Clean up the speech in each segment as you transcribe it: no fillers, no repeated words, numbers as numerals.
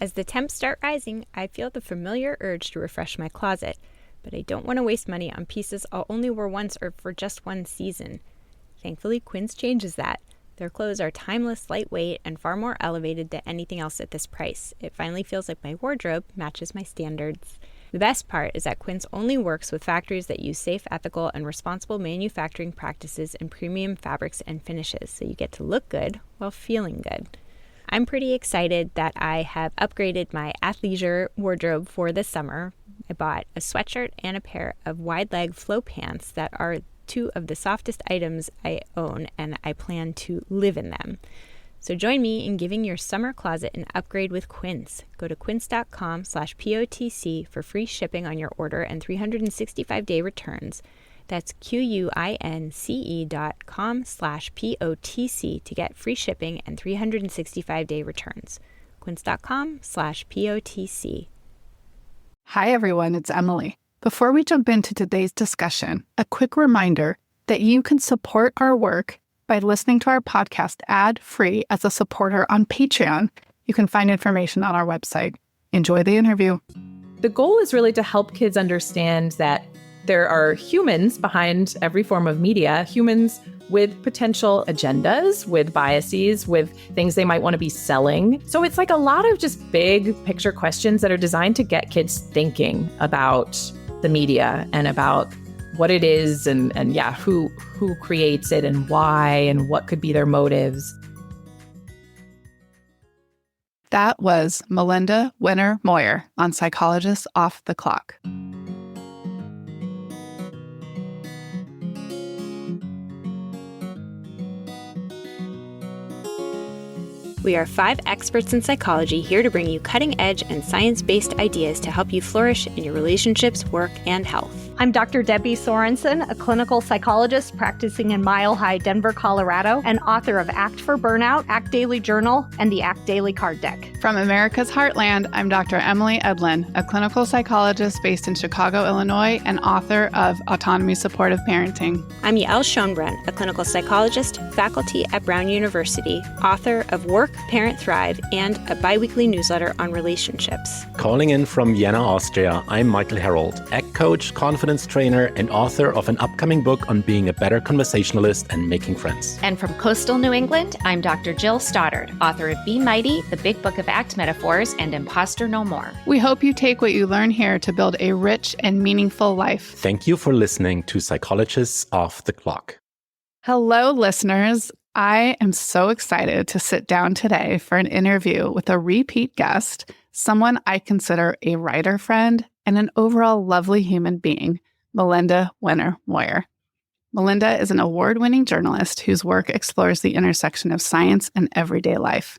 As the temps start rising, I feel the familiar urge to refresh my closet, but I don't want to waste money on pieces I'll only wear once or for just one season. Thankfully, Quince changes that. Their clothes are timeless, lightweight, and far more elevated than anything else at this price. It finally feels like my wardrobe matches my standards. The best part is that Quince only works with factories that use safe, ethical, and responsible manufacturing practices and premium fabrics and finishes, so you get to look good while feeling good. I'm pretty excited that I have upgraded my athleisure wardrobe for this summer. I bought a sweatshirt and a pair of wide-leg flow pants that are two of the softest items I own, and I plan to live in them. So join me in giving your summer closet an upgrade with Quince. Go to quince.com/POTC for free shipping on your order and 365-day returns. That's QUINCE.com/POTC to get free shipping and 365-day returns. Quince.com/POTC. Hi, everyone. It's Emily. Before we jump into today's discussion, a quick reminder that you can support our work by listening to our podcast ad-free as a supporter on Patreon. You can find information on our website. Enjoy the interview. The goal is really to help kids understand that there are humans behind every form of media, humans with potential agendas, with biases, with things they might want to be selling. So it's like a lot of just big picture questions that are designed to get kids thinking about the media and about what it is and who creates it and why and what could be their motives. That was Melinda Wenner Moyer on Psychologists Off the Clock. We are 5 experts in psychology here to bring you cutting-edge and science-based ideas to help you flourish in your relationships, work, and health. I'm Dr. Debbie Sorensen, a clinical psychologist practicing in Mile High, Denver, Colorado, and author of Act for Burnout, Act Daily Journal, and the Act Daily Card Deck. From America's Heartland, I'm Dr. Emily Edlin, a clinical psychologist based in Chicago, Illinois, and author of Autonomy Supportive Parenting. I'm Yael Schoenbrunn, a clinical psychologist, faculty at Brown University, author of Work, Parent, Thrive, and a biweekly newsletter on relationships. Calling in from Vienna, Austria, I'm Michael Herold, ACT coach, confidence trainer, and author of an upcoming book on being a better conversationalist and making friends. And from coastal New England, I'm Dr. Jill Stoddard, author of Be Mighty, The Big Book of ACT Metaphors, and Imposter No More. We hope you take what you learn here to build a rich and meaningful life. Thank you for listening to Psychologists Off the Clock. Hello, listeners. I am so excited to sit down today for an interview with a repeat guest, someone I consider a writer friend and an overall lovely human being, Melinda Wenner Moyer. Melinda is an award-winning journalist whose work explores the intersection of science and everyday life.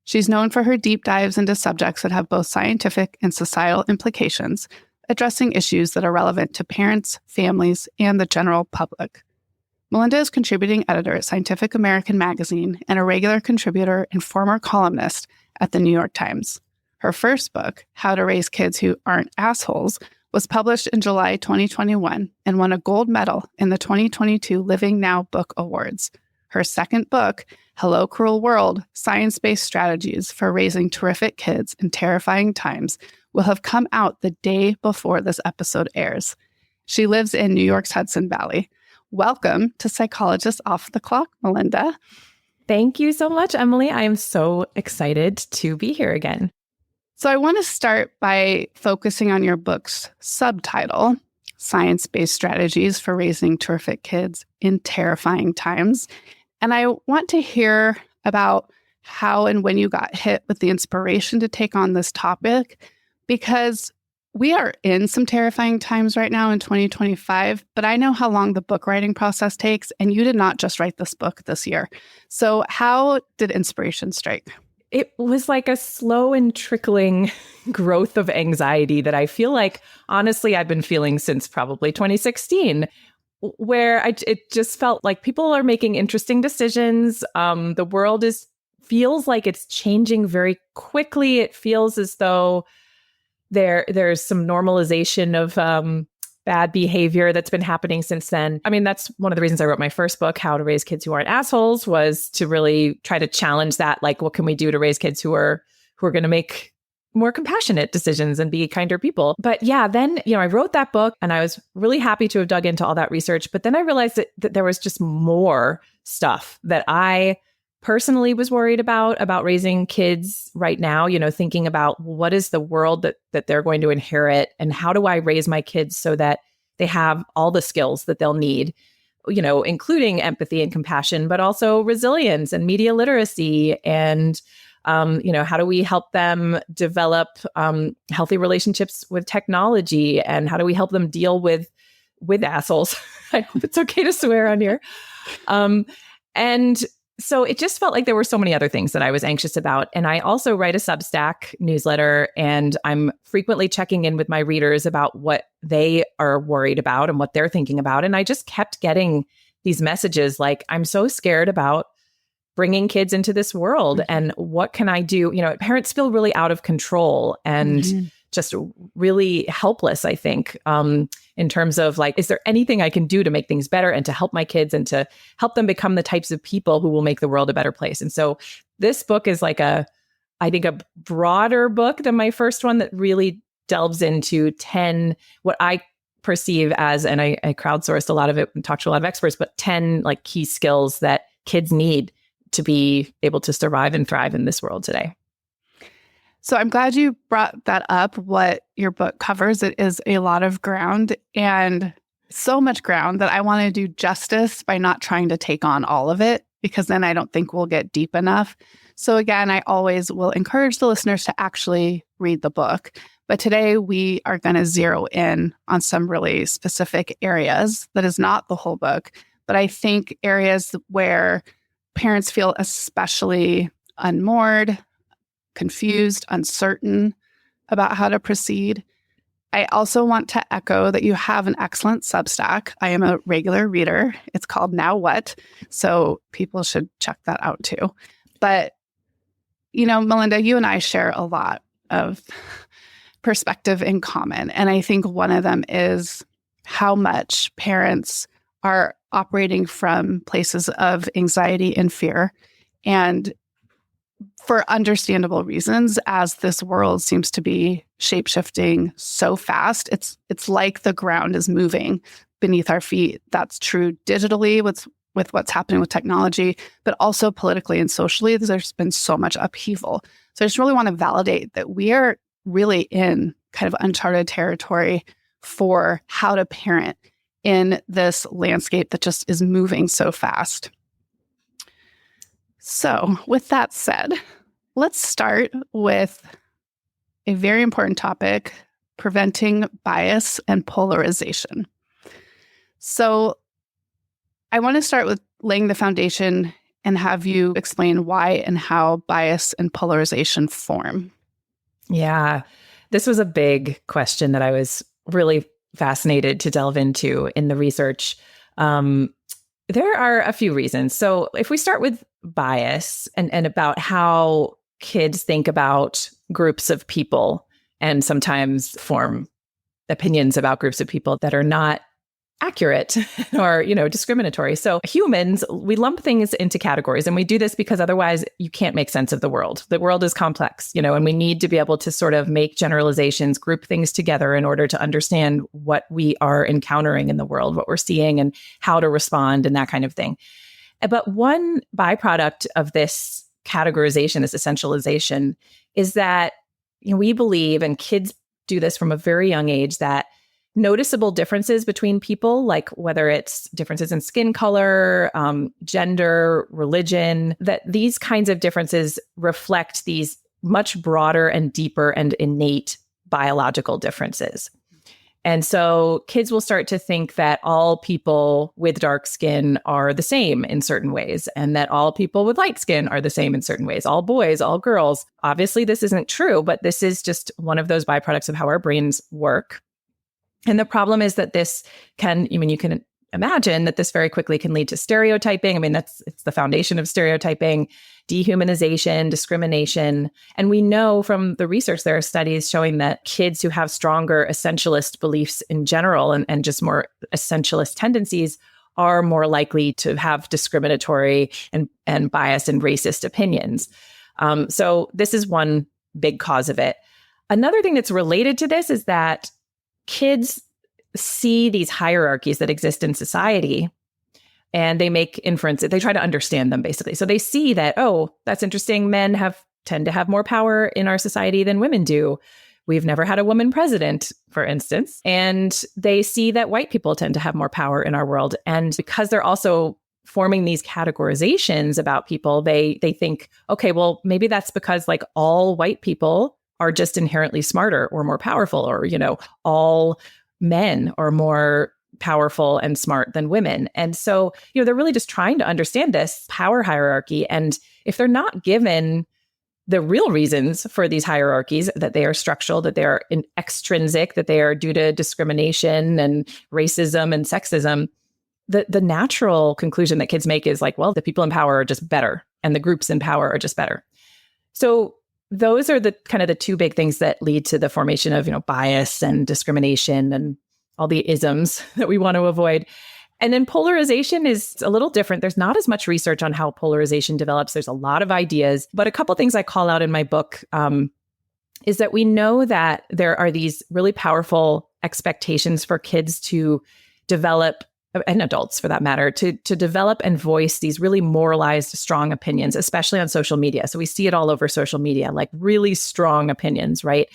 She's known for her deep dives into subjects that have both scientific and societal implications, addressing issues that are relevant to parents, families, and the general public. Melinda is contributing editor at Scientific American magazine and a regular contributor and former columnist at the New York Times. Her first book, How to Raise Kids Who Aren't Assholes, was published in July 2021 and won a gold medal in the 2022 Living Now Book Awards. Her second book, Hello Cruel World, Science-Based Strategies for Raising Terrific Kids in Terrifying Times, will have come out the day before this episode airs. She lives in New York's Hudson Valley. Welcome to Psychologists Off the Clock, Melinda. Thank you so much, Emily. I am so excited to be here again. So I want to start by focusing on your book's subtitle, Science-Based Strategies for Raising Terrific Kids in Terrifying Times. And I want to hear about how and when you got hit with the inspiration to take on this topic, because we are in some terrifying times right now in 2025, but I know how long the book writing process takes, and you did not just write this book this year. So how did inspiration strike? It was like a slow and trickling growth of anxiety that I feel like, honestly, I've been feeling since probably 2016, where it just felt like people are making interesting decisions. The world feels like it's changing very quickly. It feels as though there's some normalization of bad behavior that's been happening since then. I mean, that's one of the reasons I wrote my first book, How to Raise Kids Who Aren't Assholes, was to really try to challenge that. Like, what can we do to raise kids who are going to make more compassionate decisions and be kinder people. But yeah, then, I wrote that book and I was really happy to have dug into all that research. But then I realized that there was just more stuff that I personally was worried about raising kids right now, thinking about what is the world that they're going to inherit and how do I raise my kids so that they have all the skills that they'll need, including empathy and compassion, but also resilience and media literacy and how do we help them develop healthy relationships with technology? And how do we help them deal with assholes? I hope it's okay to swear on here. And so it just felt like there were so many other things that I was anxious about. And I also write a Substack newsletter, and I'm frequently checking in with my readers about what they are worried about and what they're thinking about. And I just kept getting these messages like, I'm so scared about bringing kids into this world. And what can I do? Parents feel really out of control and just really helpless, I think, in terms of like, is there anything I can do to make things better and to help my kids and to help them become the types of people who will make the world a better place? And so this book is like I think a broader book than my first one that really delves into 10, what I perceive as, and I crowdsourced a lot of it and talked to a lot of experts, but 10 like key skills that kids need to be able to survive and thrive in this world today. So I'm glad you brought that up, what your book covers. It is a lot of ground, and so much ground that I want to do justice by not trying to take on all of it, because then I don't think we'll get deep enough. So again, I always will encourage the listeners to actually read the book. But today we are going to zero in on some really specific areas. That is not the whole book, but I think areas where parents feel especially unmoored, confused, uncertain about how to proceed. I also want to echo that you have an excellent Substack. I am a regular reader. It's called Now What? So people should check that out too. But, Melinda, you and I share a lot of perspective in common. And I think one of them is how much parents are operating from places of anxiety and fear. And for understandable reasons, as this world seems to be shape-shifting so fast, it's like the ground is moving beneath our feet. That's true digitally with what's happening with technology, but also politically and socially. There's been so much upheaval. So I just really want to validate that we are really in kind of uncharted territory for how to parent in this landscape that just is moving so fast. So with that said, let's start with a very important topic, preventing bias and polarization. So I want to start with laying the foundation and have you explain why and how bias and polarization form. Yeah, this was a big question that I was really fascinated to delve into in the research. There are a few reasons. So if we start with bias and about how kids think about groups of people and sometimes form opinions about groups of people that are not accurate or, discriminatory. So humans, we lump things into categories, and we do this because otherwise you can't make sense of the world. The world is complex, and we need to be able to sort of make generalizations, group things together in order to understand what we are encountering in the world, what we're seeing and how to respond and that kind of thing. But one byproduct of this categorization, this essentialization, is that we believe, and kids do this from a very young age, that noticeable differences between people, like whether it's differences in skin color, gender, religion, that these kinds of differences reflect these much broader and deeper and innate biological differences. And so kids will start to think that all people with dark skin are the same in certain ways, and that all people with light skin are the same in certain ways, all boys, all girls. Obviously, this isn't true, but this is just one of those byproducts of how our brains work. And the problem is that this can, you can imagine that this very quickly can lead to stereotyping. It's the foundation of stereotyping, dehumanization, discrimination. And we know from the research, there are studies showing that kids who have stronger essentialist beliefs in general and just more essentialist tendencies are more likely to have discriminatory and biased and racist opinions. So this is one big cause of it. Another thing that's related to this is that kids see these hierarchies that exist in society and they make inferences. They try to understand them, basically. So they see that, oh, that's interesting. Men tend to have more power in our society than women do. We've never had a woman president, for instance. And they see that white people tend to have more power in our world. And because they're also forming these categorizations about people, they think, okay, well, maybe that's because like all white people are just inherently smarter or more powerful, or, all men are more powerful and smart than women. And so, they're really just trying to understand this power hierarchy. And if they're not given the real reasons for these hierarchies, that they are structural, that they are extrinsic, that they are due to discrimination and racism and sexism, the natural conclusion that kids make is like, well, the people in power are just better and the groups in power are just better. So those are the kind of the two big things that lead to the formation of, bias and discrimination and all the isms that we want to avoid. And then polarization is a little different. There's not as much research on how polarization develops. There's a lot of ideas, but a couple things I call out in my book is that we know that there are these really powerful expectations for kids to develop, and adults for that matter, to develop and voice these really moralized, strong opinions, especially on social media. So we see it all over social media, like really strong opinions, right?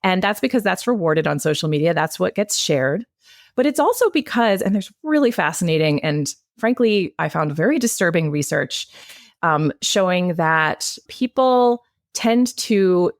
And that's because that's rewarded on social media. That's what gets shared. But it's also because, and there's really fascinating and frankly, I found very disturbing research showing that people tend to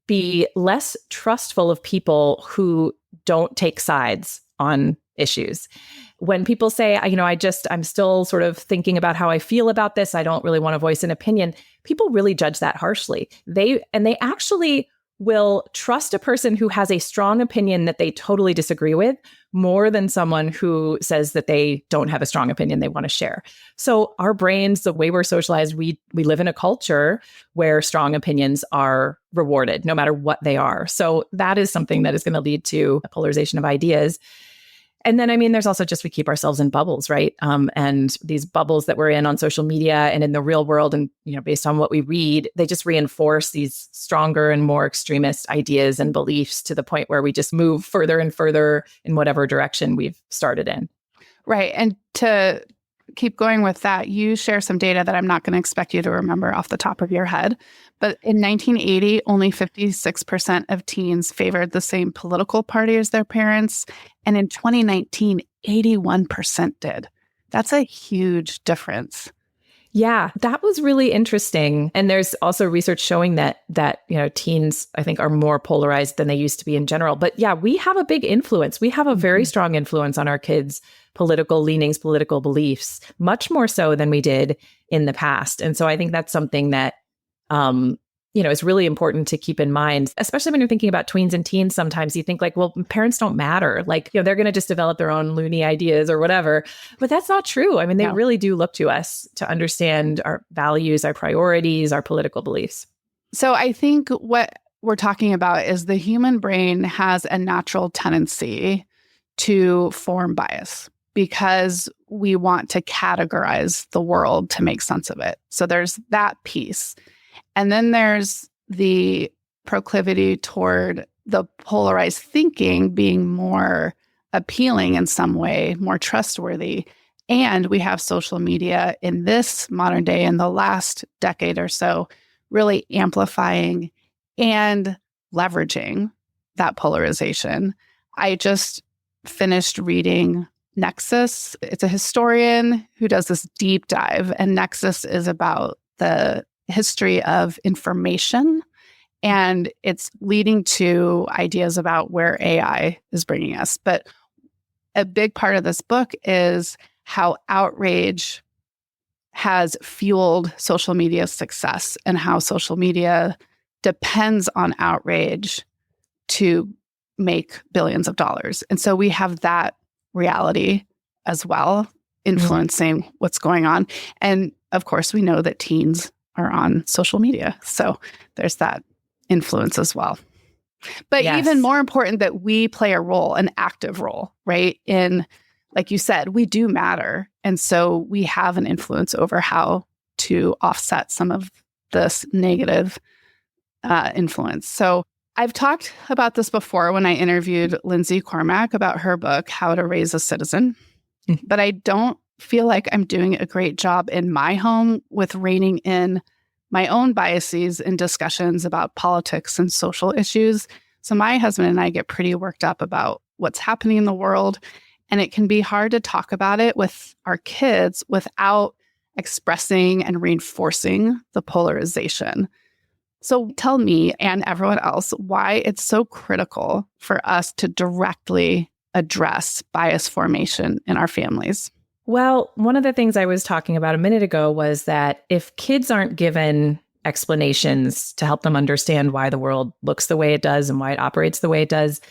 be less trustful of people who don't take sides on issues. When people say, I'm still sort of thinking about how I feel about this, I don't really want to voice an opinion, people really judge that harshly. They actually will trust a person who has a strong opinion that they totally disagree with more than someone who says that they don't have a strong opinion they want to share. So our brains, the way we're socialized, we live in a culture where strong opinions are rewarded, no matter what they are. So that is something that is going to lead to a polarization of ideas. And then, there's also just we keep ourselves in bubbles, right? And these bubbles that we're in on social media and in the real world, and based on what we read, they just reinforce these stronger and more extremist ideas and beliefs to the point where we just move further and further in whatever direction we've started in. Right. And to keep going with that, you share some data that I'm not going to expect you to remember off the top of your head. But in 1980, only 56% of teens favored the same political party as their parents. And in 2019, 81% did. That's a huge difference. Yeah, that was really interesting. And there's also research showing that teens, I think, are more polarized than they used to be in general. But yeah, we have a big influence. We have a very strong influence on our kids' political leanings, political beliefs, much more so than we did in the past. And so I think that's something that, is really important to keep in mind, especially when you're thinking about tweens and teens. Sometimes you think like, well, parents don't matter. Like, they're going to just develop their own loony ideas or whatever. But that's not true. They really do look to us to understand our values, our priorities, our political beliefs. So I think what we're talking about is the human brain has a natural tendency to form bias because we want to categorize the world to make sense of it. So there's that piece. And then there's the proclivity toward the polarized thinking being more appealing in some way, more trustworthy. And we have social media in this modern day, in the last decade or so, really amplifying and leveraging that polarization. I just finished reading Nexus. It's a historian who does this deep dive, and Nexus is about the history of information, and it's leading to ideas about where AI is bringing us. But a big part of this book is how outrage has fueled social media success and how social media depends on outrage to make billions of dollars. And so we have that reality as well, influencing what's going on. And of course, we know that teens are on social media. So there's that influence as well. But even more important that we play a role, an active role, right? In, like you said, we do matter. And so we have an influence over how to offset some of this negative influence. So I've talked about this before when I interviewed Lindsay Cormack about her book, How to Raise a Citizen, but I don't feel like I'm doing a great job in my home with reining in my own biases in discussions about politics and social issues. So my husband and I get pretty worked up about what's happening in the world, and it can be hard to talk about it with our kids without expressing and reinforcing the polarization. So tell me and everyone else why it's so critical for us to directly address bias formation in our families. Well, one of the things I was talking about a minute ago was that if kids aren't given explanations to help them understand why the world looks the way it does and why it operates the way it does,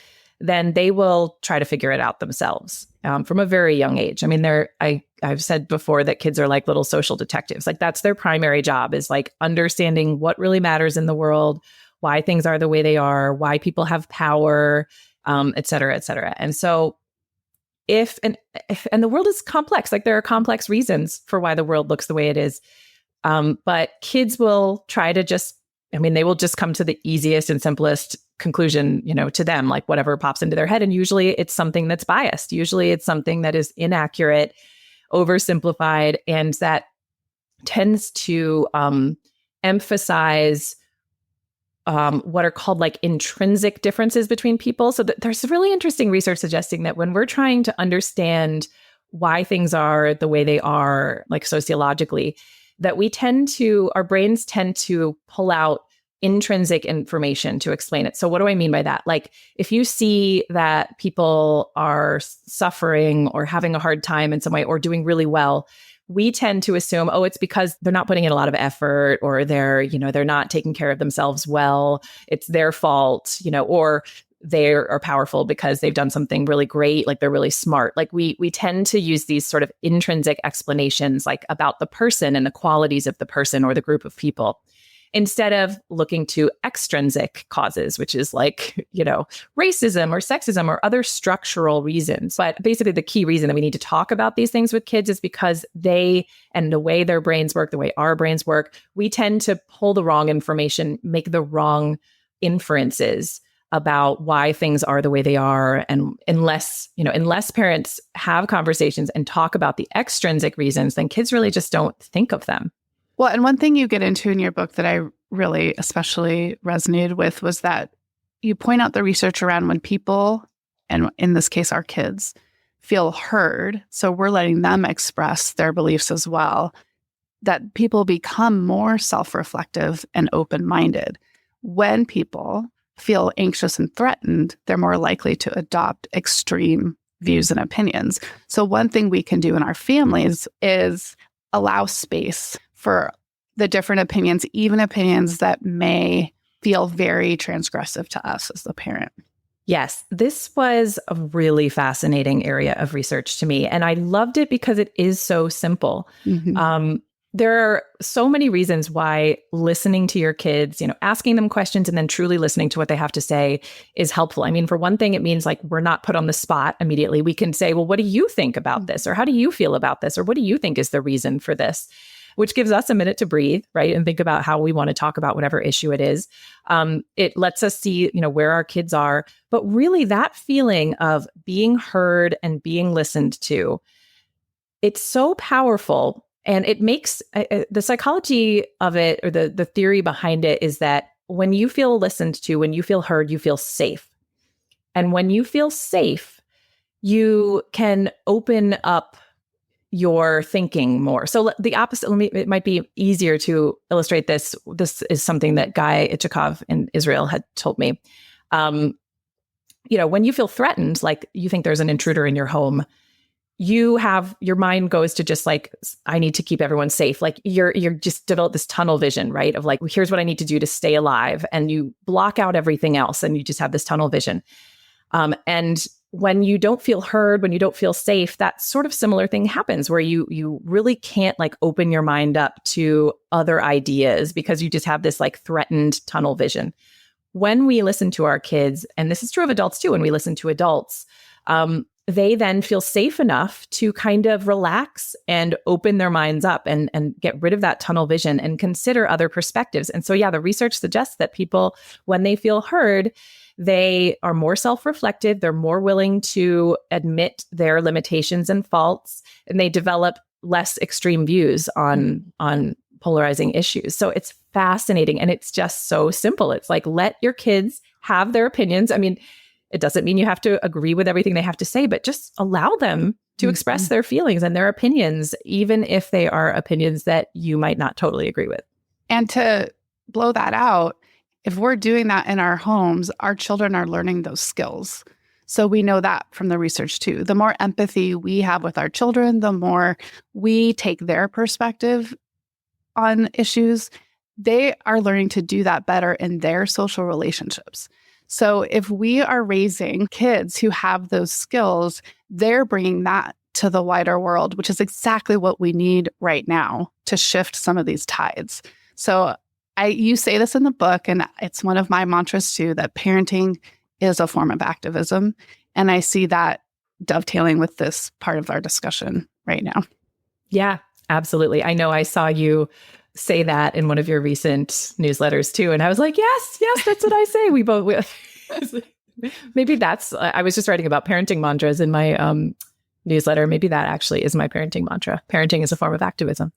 then they will try to figure it out themselves from a very young age. I mean, I've said before that kids are like little social detectives. Like that's their primary job, is like understanding what really matters in the world, why things are the way they are, why people have power, et cetera, et cetera. And so if the world is complex, like there are complex reasons for why the world looks the way it is. But kids will try to they will just come to the easiest and simplest conclusion, to them, like whatever pops into their head. And usually it's something that's biased. Usually it's something that is inaccurate, oversimplified, and that tends to emphasize what are called like intrinsic differences between people. So there's really interesting research suggesting that when we're trying to understand why things are the way they are, like sociologically, that our brains tend to pull out intrinsic information to explain it. So what do I mean by that? Like if you see that people are suffering or having a hard time in some way or doing really well, we tend to assume, it's because they're not putting in a lot of effort, or they're not taking care of themselves well. It's their fault, or they are powerful because they've done something really great, like they're really smart. Like we tend to use these sort of intrinsic explanations, like about the person and the qualities of the person or the group of people, instead of looking to extrinsic causes, which is like, racism or sexism or other structural reasons. But basically the key reason that we need to talk about these things with kids is because and the way their brains work, the way our brains work, we tend to pull the wrong information, make the wrong inferences about why things are the way they are. And unless parents have conversations and talk about the extrinsic reasons, then kids really just don't think of them. Well, and one thing you get into in your book that I really especially resonated with was that you point out the research around when people, and in this case, our kids, feel heard, so we're letting them express their beliefs as well, that people become more self-reflective and open-minded. When people feel anxious and threatened, they're more likely to adopt extreme views and opinions. So one thing we can do in our families is allow space for the different opinions, even opinions that may feel very transgressive to us as the parent. Yes, this was a really fascinating area of research to me. And I loved it because it is so simple. Mm-hmm. There are so many reasons why listening to your kids, asking them questions and then truly listening to what they have to say is helpful. I mean, for one thing, it means like we're not put on the spot immediately. We can say, well, what do you think about this? Or how do you feel about this? Or what do you think is the reason for this? Which gives us a minute to breathe, right? And think about how we want to talk about whatever issue it is. It lets us see, where our kids are. But really that feeling of being heard and being listened to, it's so powerful. And it makes the psychology of it, or the theory behind it, is that when you feel listened to, when you feel heard, you feel safe. And when you feel safe, you can open up your thinking more. So the opposite, it might be easier to illustrate this. This is something that Guy Ichikov in Israel had told me. When you feel threatened, like you think there's an intruder in your home, your mind goes to just like, I need to keep everyone safe. Like you're just develop this tunnel vision, right? Of like, here's what I need to do to stay alive. And you block out everything else and you just have this tunnel vision. And when you don't feel heard, when you don't feel safe, that sort of similar thing happens where you really can't like open your mind up to other ideas because you just have this like threatened tunnel vision. When we listen to our kids, and this is true of adults too, when we listen to adults, they then feel safe enough to kind of relax and open their minds up and get rid of that tunnel vision and consider other perspectives. And so, yeah, the research suggests that people, when they feel heard, they are more self-reflective, they're more willing to admit their limitations and faults, and they develop less extreme views on polarizing issues. So it's fascinating. And it's just so simple. It's like, let your kids have their opinions. I mean, it doesn't mean you have to agree with everything they have to say, but just allow them to express their feelings and their opinions, even if they are opinions that you might not totally agree with. And to blow that out, if we're doing that in our homes, our children are learning those skills. So we know that from the research too. The more empathy we have with our children, the more we take their perspective on issues, they are learning to do that better in their social relationships. So if we are raising kids who have those skills, they're bringing that to the wider world, which is exactly what we need right now to shift some of these tides. So you say this in the book, and it's one of my mantras too, that parenting is a form of activism. And I see that dovetailing with this part of our discussion right now. Yeah, absolutely. I know I saw you say that in one of your recent newsletters too. And I was like, yes, that's what I say. Maybe that's, I was just writing about parenting mantras in my newsletter. Maybe that actually is my parenting mantra. Parenting is a form of activism.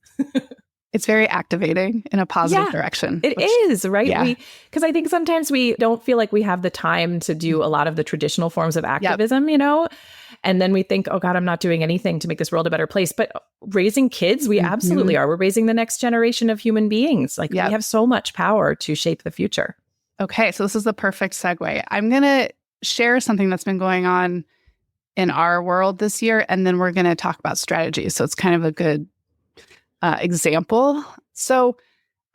It's very activating in a positive direction. It is, right? Yeah. Because I think sometimes we don't feel like we have the time to do a lot of the traditional forms of activism, you know? And then we think, oh God, I'm not doing anything to make this world a better place. But raising kids, we absolutely are. We're raising the next generation of human beings. Like we have so much power to shape the future. Okay, so this is the perfect segue. I'm going to share something that's been going on in our world this year, and then we're going to talk about strategies. So it's kind of a good example. So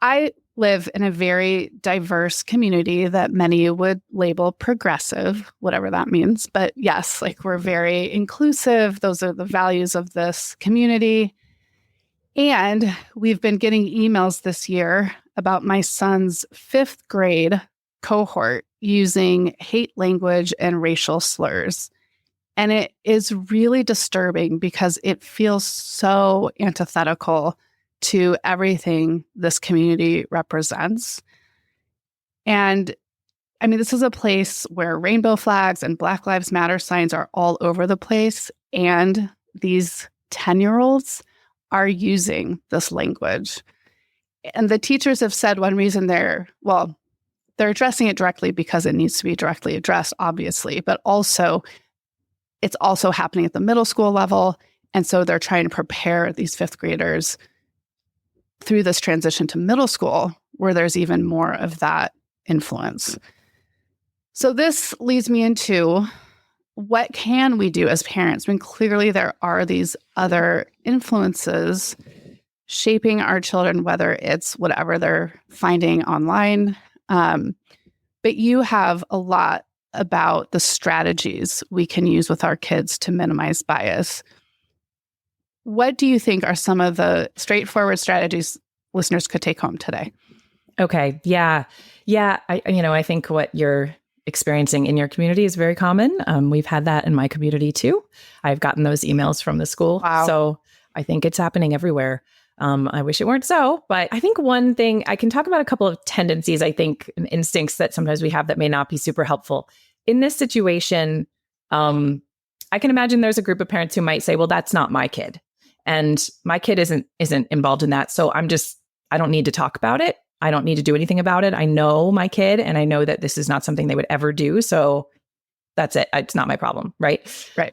I live in a very diverse community that many would label progressive, whatever that means. But yes, like we're very inclusive. Those are the values of this community. And we've been getting emails this year about my son's 5th grade cohort using hate language and racial slurs. And it is really disturbing because it feels so antithetical to everything this community represents. And I mean, this is a place where rainbow flags and Black Lives Matter signs are all over the place. And these 10-year-olds are using this language. And the teachers have said one reason they're addressing it directly because it needs to be directly addressed, obviously, but also it's also happening at the middle school level. And so they're trying to prepare these 5th graders through this transition to middle school, where there's even more of that influence. So this leads me into what can we do as parents when clearly there are these other influences shaping our children, whether it's whatever they're finding online. But you have a lot about the strategies we can use with our kids to minimize bias. What do you think are some of the straightforward strategies listeners could take home today? Okay. Yeah. I think what you're experiencing in your community is very common. We've had that in my community too. I've gotten those emails from the school. Wow. So I think it's happening everywhere. I wish it weren't so, but I think one thing I can talk about a couple of tendencies, I think, and instincts that sometimes we have that may not be super helpful. In this situation, I can imagine there's a group of parents who might say, well, that's not my kid. And my kid isn't involved in that. So I don't need to talk about it. I don't need to do anything about it. I know my kid and I know that this is not something they would ever do. So that's it. It's not my problem. Right. Right.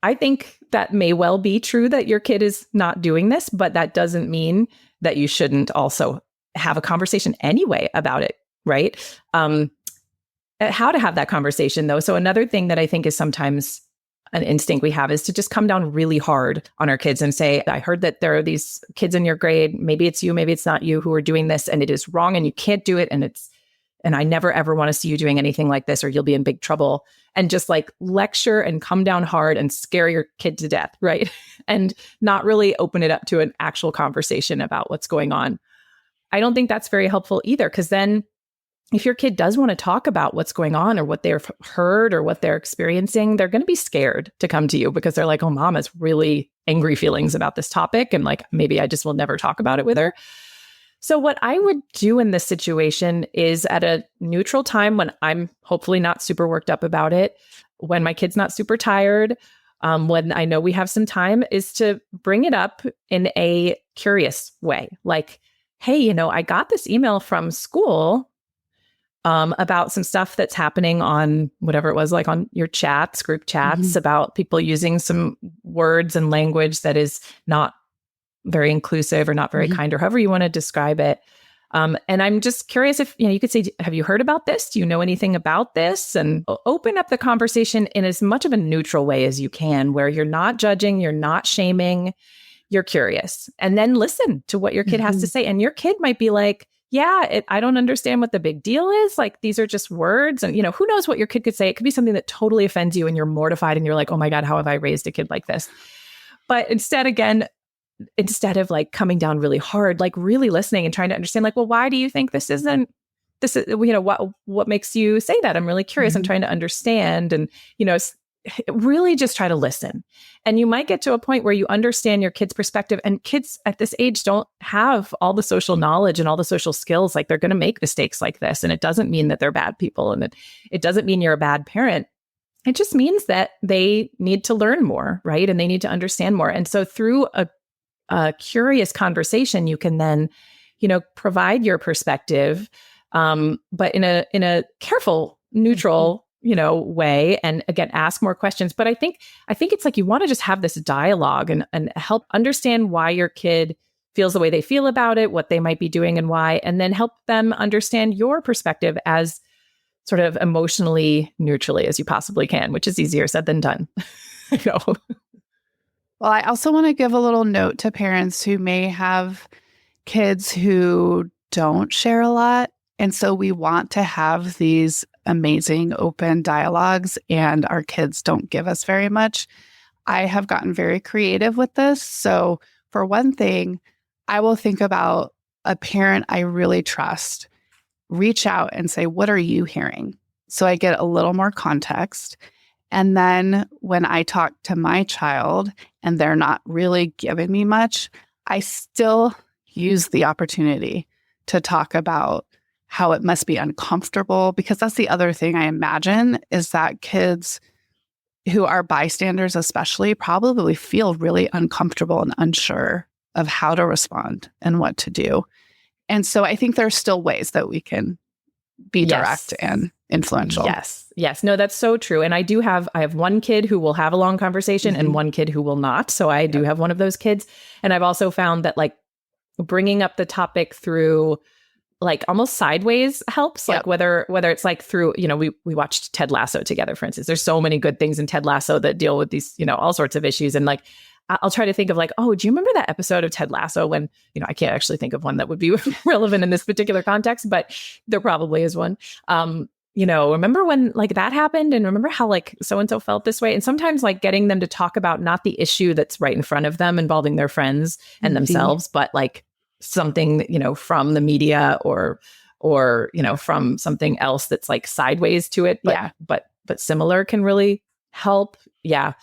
I think that may well be true that your kid is not doing this, but that doesn't mean that you shouldn't also have a conversation anyway about it, right? How to have that conversation, though. So another thing that I think is sometimes an instinct we have is to just come down really hard on our kids and say, I heard that there are these kids in your grade, maybe it's you, maybe it's not you, who are doing this, and it is wrong and you can't do it. And I never, ever want to see you doing anything like this, or you'll be in big trouble. And just like lecture and come down hard and scare your kid to death, right? And not really open it up to an actual conversation about what's going on. I don't think that's very helpful either, because then if your kid does want to talk about what's going on or what they've heard or what they're experiencing, they're going to be scared to come to you because they're like, oh, mom has really angry feelings about this topic. And like, maybe I just will never talk about it with her. So what I would do in this situation is at a neutral time when I'm hopefully not super worked up about it, when my kid's not super tired, when I know we have some time, is to bring it up in a curious way. Like, hey, I got this email from school about some stuff that's happening on whatever it was, like on your chats, group chats, about people using some words and language that is not very inclusive or not very kind, or however you want to describe it. And I'm just curious if, you could say, have you heard about this? Do you know anything about this? And open up the conversation in as much of a neutral way as you can, where you're not judging, you're not shaming, you're curious. And then listen to what your kid has to say. And your kid might be like, yeah, I don't understand what the big deal is. Like, these are just words. And, who knows what your kid could say? It could be something that totally offends you and you're mortified and you're like, oh my God, how have I raised a kid like this? But instead of like coming down really hard, like really listening and trying to understand, like, well, why do you think this is, what makes you say that? I'm really curious. I'm trying to understand. And, really just try to listen. And you might get to a point where you understand your kid's perspective, and kids at this age don't have all the social knowledge and all the social skills. Like, they're going to make mistakes like this. And it doesn't mean that they're bad people. And it doesn't mean you're a bad parent. It just means that they need to learn more, right? And they need to understand more. And so through a curious conversation, you can then, provide your perspective, but in a careful, neutral, way, and again, ask more questions. But I think it's like, you want to just have this dialogue and help understand why your kid feels the way they feel about it, what they might be doing and why, and then help them understand your perspective as sort of emotionally neutrally as you possibly can, which is easier said than done. Well, I also want to give a little note to parents who may have kids who don't share a lot. And so we want to have these amazing open dialogues, and our kids don't give us very much. I have gotten very creative with this. So for one thing, I will think about a parent I really trust, reach out and say, what are you hearing? So I get a little more context. And then when I talk to my child and they're not really giving me much, I still use the opportunity to talk about how it must be uncomfortable, because that's the other thing I imagine is that kids who are bystanders especially probably feel really uncomfortable and unsure of how to respond and what to do. And so I think there's still ways that we can be direct and influential. Yes. No, that's so true. And I have one kid who will have a long conversation and one kid who will not. So I do have one of those kids. And I've also found that like bringing up the topic through like almost sideways helps. Like whether it's like through, we watched Ted Lasso together, for instance. There's so many good things in Ted Lasso that deal with these, all sorts of issues. And like, I'll try to think of like, oh, do you remember that episode of Ted Lasso when, I can't actually think of one that would be relevant in this particular context, but there probably is one. Remember when like that happened, and remember how like so-and-so felt this way? And sometimes like getting them to talk about not the issue that's right in front of them involving their friends and themselves, but like something, from the media or, from something else that's like sideways to it. But similar can really help. Yeah.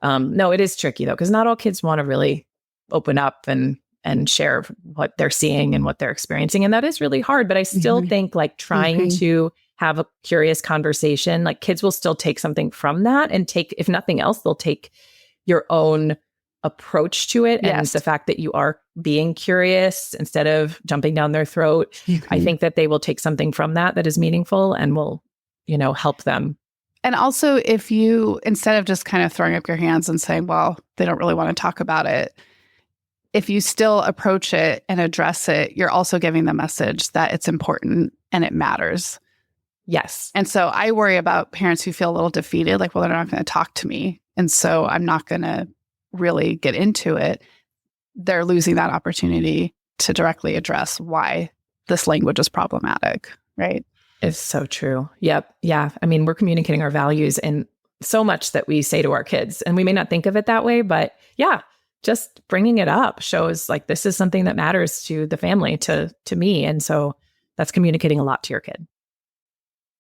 No, it is tricky though, because not all kids want to really open up and share what they're seeing and what they're experiencing. And that is really hard. But I still think like trying to have a curious conversation, like kids will still take something from that and if nothing else, they'll take your own approach to it. And the fact that you are being curious instead of jumping down their throat, I think that they will take something from that is meaningful and will, help them. And also, if you, instead of just kind of throwing up your hands and saying, well, they don't really want to talk about it, if you still approach it and address it, you're also giving the message that it's important and it matters. Yes. And so I worry about parents who feel a little defeated, like, well, they're not going to talk to me, and so I'm not going to really get into it. They're losing that opportunity to directly address why this language is problematic, right? It's so true. Yep. Yeah. I mean, we're communicating our values in so much that we say to our kids, and we may not think of it that way, but yeah, just bringing it up shows like this is something that matters to the family, to me. And so that's communicating a lot to your kid.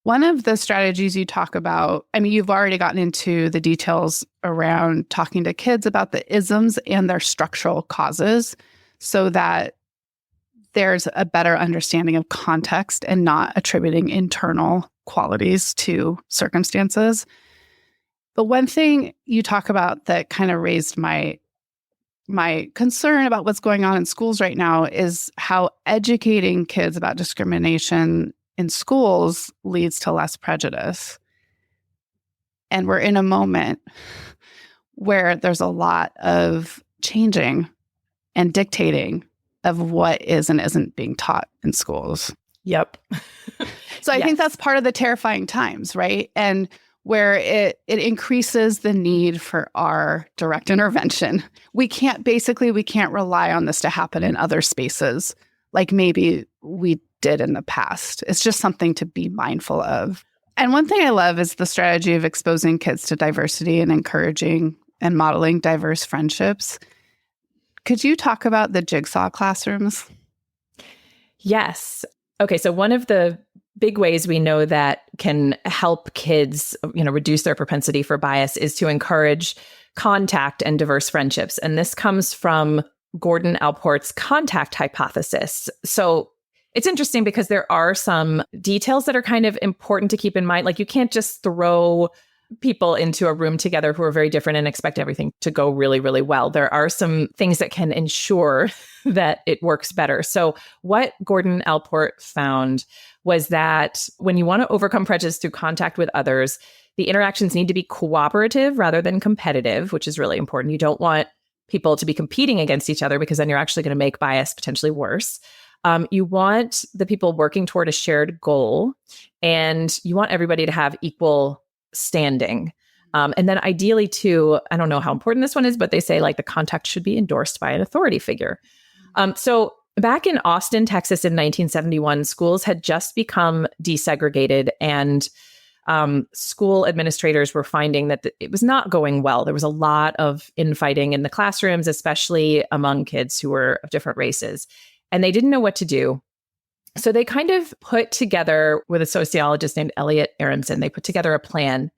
One of the strategies you talk about, I mean, you've already gotten into the details around talking to kids about the isms and their structural causes so that there's a better understanding of context and not attributing internal qualities to circumstances. But one thing you talk about that kind of raised my concern about what's going on in schools right now is how educating kids about discrimination in schools leads to less prejudice. And we're in a moment where there's a lot of changing and dictating of what is and isn't being taught in schools. Yep. So I think that's part of the terrifying times, right? And where it increases the need for our direct intervention. We can't rely on this to happen in other spaces like maybe we did in the past. It's just something to be mindful of. And one thing I love is the strategy of exposing kids to diversity and encouraging and modeling diverse friendships. Could you talk about the jigsaw classrooms? Yes. Okay, so one of the big ways we know that can help kids, reduce their propensity for bias is to encourage contact and diverse friendships. And this comes from Gordon Allport's contact hypothesis. So it's interesting because there are some details that are kind of important to keep in mind. Like you can't just throw people into a room together who are very different and expect everything to go really, really well. There are some things that can ensure that it works better. So what Gordon Allport found was that when you want to overcome prejudice through contact with others, the interactions need to be cooperative rather than competitive, which is really important. You don't want people to be competing against each other because then you're actually going to make bias potentially worse. You want the people working toward a shared goal, and you want everybody to have equal standing. And then ideally too, I don't know how important this one is, but they say like the contact should be endorsed by an authority figure. So back in Austin, Texas in 1971, schools had just become desegregated, and school administrators were finding that it was not going well. There was a lot of infighting in the classrooms, especially among kids who were of different races, and they didn't know what to do. So they kind of put together, with a sociologist named Elliot Aronson, they put together a plan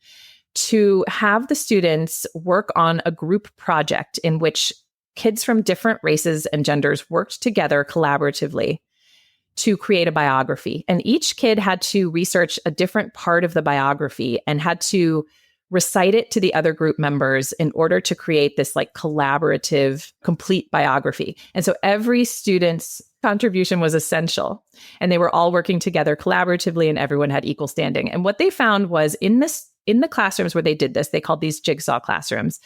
to have the students work on a group project in which kids from different races and genders worked together collaboratively to create a biography. And each kid had to research a different part of the biography and had to recite it to the other group members in order to create this like collaborative, complete biography. And so every student's contribution was essential, and they were all working together collaboratively, and everyone had equal standing. And what they found was in the classrooms where they did this, they called these jigsaw classrooms,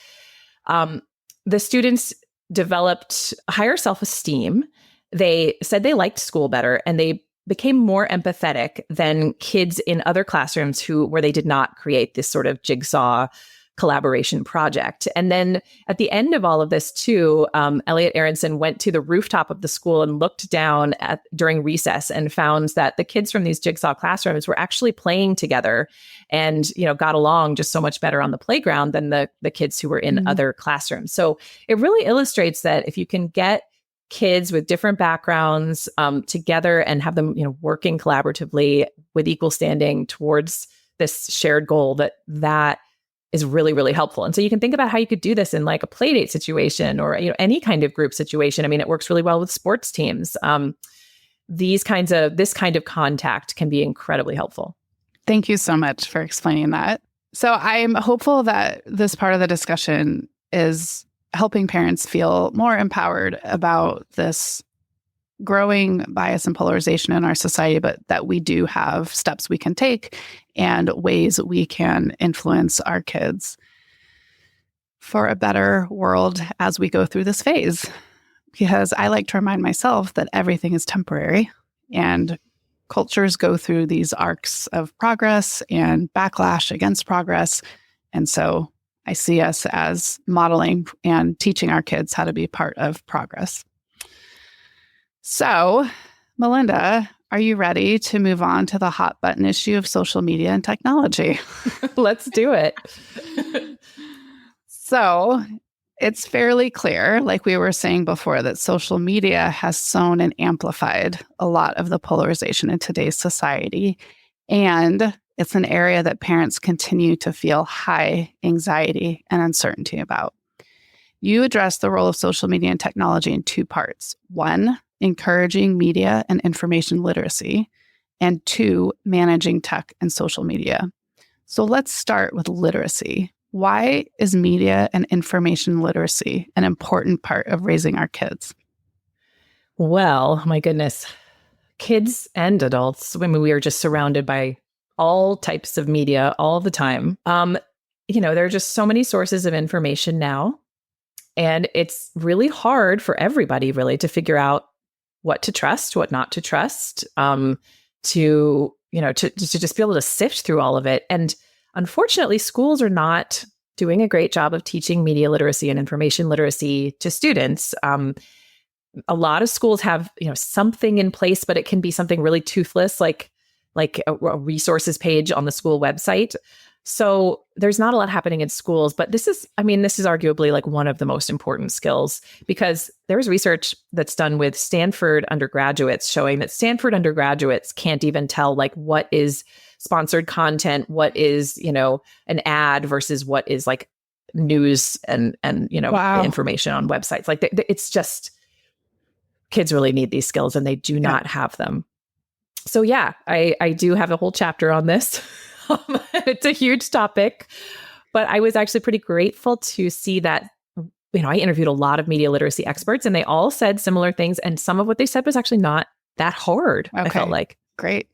the students developed higher self-esteem. They said they liked school better, and they became more empathetic than kids in other classrooms where they did not create this sort of jigsaw collaboration project. And then at the end of all of this too, Elliot Aronson went to the rooftop of the school and looked down during recess and found that the kids from these jigsaw classrooms were actually playing together and, got along just so much better on the playground than the kids who were in other classrooms. So it really illustrates that if you can get kids with different backgrounds together and have them, working collaboratively with equal standing towards this shared goal, that is really, really helpful. And so you can think about how you could do this in like a play date situation or, any kind of group situation. I mean, it works really well with sports teams. This kind of contact can be incredibly helpful. Thank you so much for explaining that. So I'm hopeful that this part of the discussion is helping parents feel more empowered about this growing bias and polarization in our society, but that we do have steps we can take and ways we can influence our kids for a better world as we go through this phase. Because I like to remind myself that everything is temporary, and cultures go through these arcs of progress and backlash against progress. And so I see us as modeling and teaching our kids how to be part of progress. So, Melinda, are you ready to move on to the hot button issue of social media and technology? Let's do it. So, it's fairly clear, like we were saying before, that social media has sown and amplified a lot of the polarization in today's society. And It's an area that parents continue to feel high anxiety and uncertainty about. You address the role of social media and technology in two parts. One, encouraging media and information literacy, and two, managing tech and social media. So let's start with literacy. Why is media and information literacy an important part of raising our kids? Well, my goodness, kids and adults, I mean, we are just surrounded by all types of media all the time. There are just so many sources of information now. And it's really hard for everybody, really, to figure out what to trust, what not to trust, to just be able to sift through all of it. And unfortunately, schools are not doing a great job of teaching media literacy and information literacy to students. A lot of schools have, something in place, but it can be something really toothless, like a resources page on the school website. So there's not a lot happening in schools, but this is arguably like one of the most important skills, because there's research that's done with Stanford undergraduates showing that Stanford undergraduates can't even tell like what is sponsored content, what is, an ad versus what is like news and Wow. information on websites. Like it's just, kids really need these skills and they do not have them. So yeah, I do have a whole chapter on this. It's a huge topic, but I was actually pretty grateful to see that, I interviewed a lot of media literacy experts and they all said similar things. And some of what they said was actually not that hard. Okay. I felt like. Great.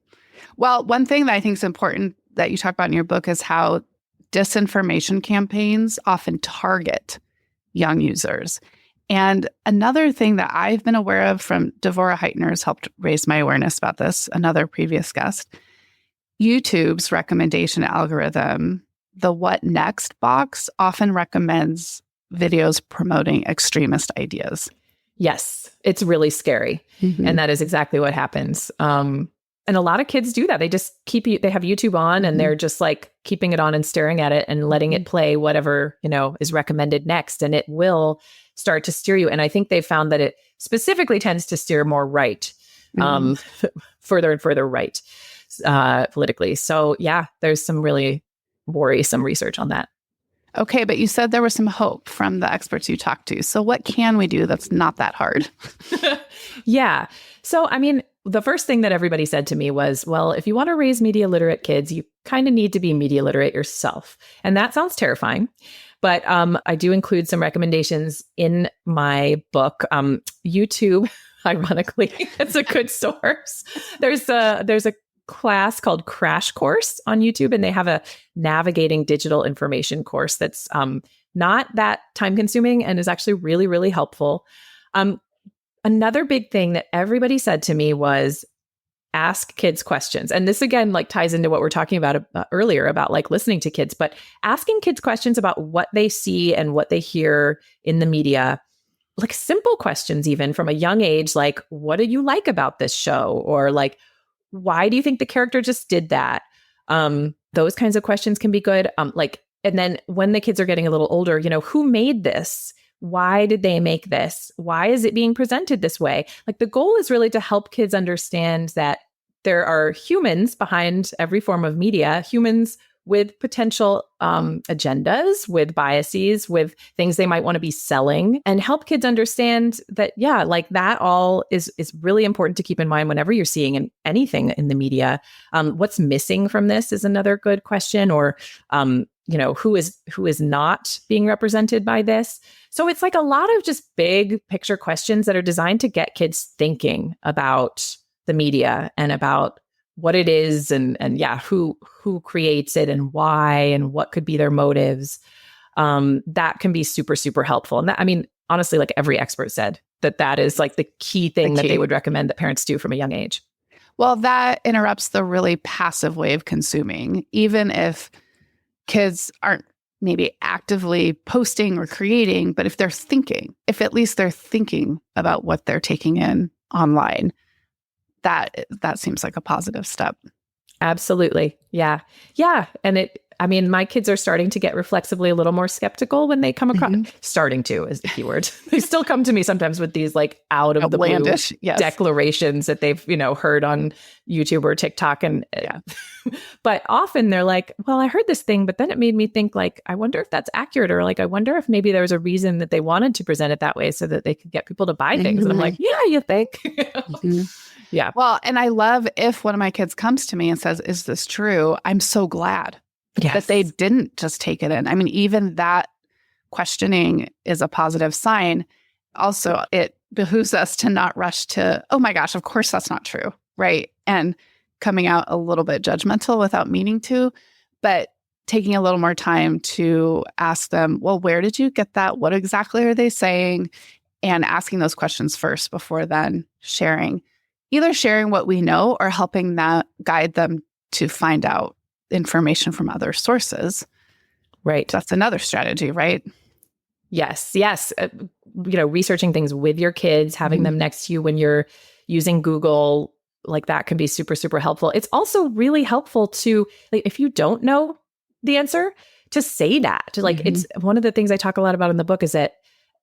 Well, one thing that I think is important that you talk about in your book is how disinformation campaigns often target young users. And another thing that I've been aware of from Devorah Heitner has helped raise my awareness about this, another previous guest. YouTube's recommendation algorithm, the What Next box, often recommends videos promoting extremist ideas. Yes, it's really scary. Mm-hmm. And that is exactly what happens. And a lot of kids do that. They just they have YouTube on and they're just like keeping it on and staring at it and letting it play whatever, is recommended next. And it will start to steer you. And I think they found that it specifically tends to steer more right, further and further right. Politically. So yeah, there's some really worrisome research on that. Okay, but you said there was some hope from the experts you talked to. So what can we do that's not that hard? Yeah. So, the first thing that everybody said to me was, well, if you want to raise media literate kids, you kind of need to be media literate yourself. And that sounds terrifying. But I do include some recommendations in my book. YouTube, ironically, it's a good source. There's a class called Crash Course on YouTube, and they have a navigating digital information course that's not that time consuming and is actually really, really helpful. Another big thing that everybody said to me was ask kids questions. And this again, like ties into what we're talking about earlier about like listening to kids, but asking kids questions about what they see and what they hear in the media, like simple questions, even from a young age, like, what do you like about this show? Or like, why do you think the character just did that? Those kinds of questions can be good. And then when the kids are getting a little older, who made this? Why did they make this? Why is it being presented this way? Like the goal is really to help kids understand that there are humans behind every form of media, humans with potential agendas, with biases, with things they might want to be selling, and help kids understand that, yeah, like that all is really important to keep in mind whenever you're seeing anything in the media. What's missing from this is another good question, or who is not being represented by this. So it's like a lot of just big picture questions that are designed to get kids thinking about the media and about what it is and who creates it and why and what could be their motives. That can be super, super helpful. And that, honestly, like every expert said that is like the key thing that they would recommend that parents do from a young age. Well, that interrupts the really passive way of consuming, even if kids aren't maybe actively posting or creating, but if at least they're thinking about what they're taking in online, that seems like a positive step. Absolutely. Yeah. Yeah. And I mean, my kids are starting to get reflexively a little more skeptical when they come across, starting to is the key word. They still come to me sometimes with these like out of the blue declarations that they've, heard on YouTube or TikTok. And but often they're like, well, I heard this thing, but then it made me think like, I wonder if that's accurate, or like, I wonder if maybe there was a reason that they wanted to present it that way so that they could get people to buy things. And I'm like, yeah, you think? Yeah. Well, and I love if one of my kids comes to me and says, is this true? I'm so glad that they didn't just take it in. I mean, even that questioning is a positive sign. Also, it behooves us to not rush to, oh my gosh, of course that's not true, right? And coming out a little bit judgmental without meaning to, but taking a little more time to ask them, well, where did you get that? What exactly are they saying? And asking those questions first before then sharing. Either sharing what we know or helping that guide them to find out information from other sources. Right. That's another strategy, right? Yes. Researching things with your kids, having them next to you when you're using Google, like that can be super, super helpful. It's also really helpful to, like, if you don't know the answer, to say that. Like, it's one of the things I talk a lot about in the book is that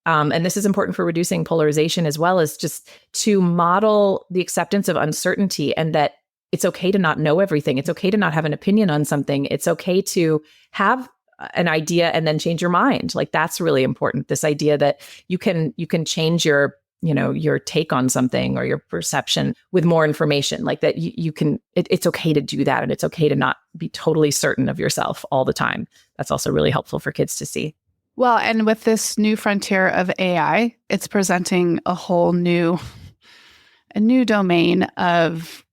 and this is important for reducing polarization as well, as just to model the acceptance of uncertainty, and that it's okay to not know everything. It's okay to not have an opinion on something. It's okay to have an idea and then change your mind. Like, that's really important. This idea that you can change your take on something or your perception with more information, like that you can, it's okay to do that. And it's okay to not be totally certain of yourself all the time. That's also really helpful for kids to see. Well, and with this new frontier of AI, it's presenting a whole new domain of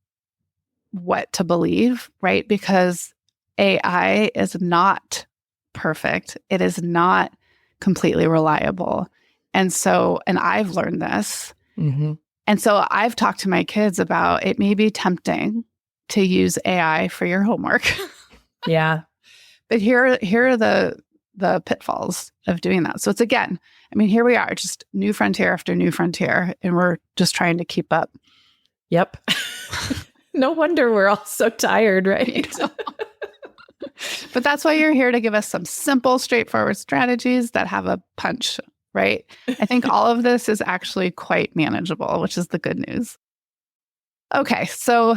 what to believe, right? Because AI is not perfect. It is not completely reliable. And I've learned this. And so I've talked to my kids about it may be tempting to use AI for your homework. Yeah. But here are the pitfalls of doing that. So it's, again, I mean, here we are, just new frontier after new frontier, and we're just trying to keep up. Yep. No wonder we're all so tired, right? But that's why you're here, to give us some simple, straightforward strategies that have a punch, right? I think all of this is actually quite manageable, which is the good news. Okay, so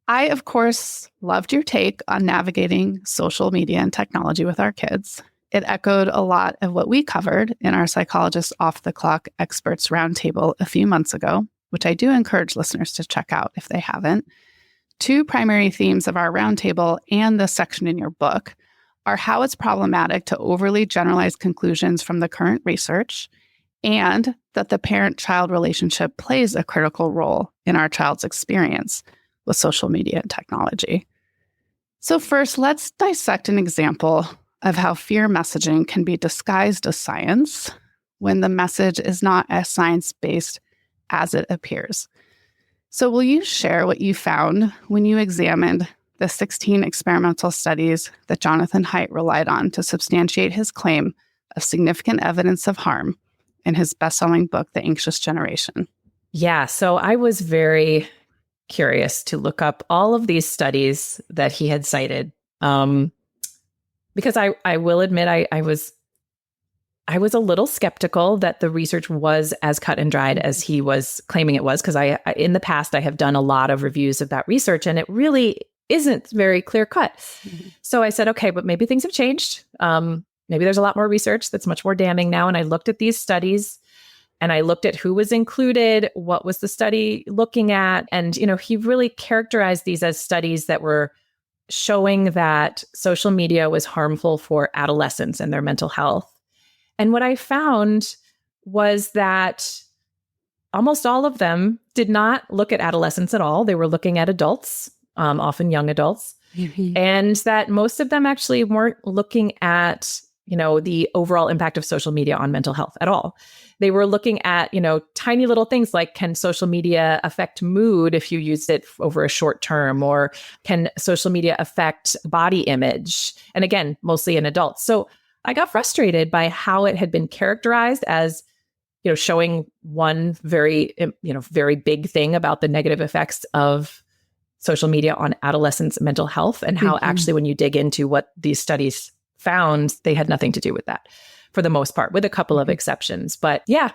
I, of course, loved your take on navigating social media and technology with our kids. It echoed a lot of what we covered in our Psychologist Off the Clock Experts Roundtable a few months ago, which I do encourage listeners to check out if they haven't. Two primary themes of our roundtable and this section in your book are how it's problematic to overly generalize conclusions from the current research, and that the parent-child relationship plays a critical role in our child's experience with social media and technology. So first, let's dissect an example of how fear messaging can be disguised as science when the message is not as science-based as it appears. So will you share what you found when you examined the 16 experimental studies that Jonathan Haidt relied on to substantiate his claim of significant evidence of harm in his best-selling book, The Anxious Generation? Yeah, so I was very curious to look up all of these studies that he had cited, because I will admit I was a little skeptical that the research was as cut and dried as he was claiming it was, because I in the past I have done a lot of reviews of that research, and it really isn't very clear cut. So I said, okay, but maybe things have changed. Maybe there's a lot more research that's much more damning now. And I looked at these studies, and I looked at who was included, what was the study looking at. And, he really characterized these as studies that were showing that social media was harmful for adolescents and their mental health. And what I found was that almost all of them did not look at adolescents at all. They were looking at adults, often young adults. And that most of them actually weren't looking at, the overall impact of social media on mental health at all. They were looking at, tiny little things like, can social media affect mood if you used it over a short term, or can social media affect body image? And again, mostly in adults. So I got frustrated by how it had been characterized as, showing one very, very big thing about the negative effects of social media on adolescents' mental health, and how actually when you dig into what these studies found, they had nothing to do with that for the most part, with a couple of exceptions. But yeah,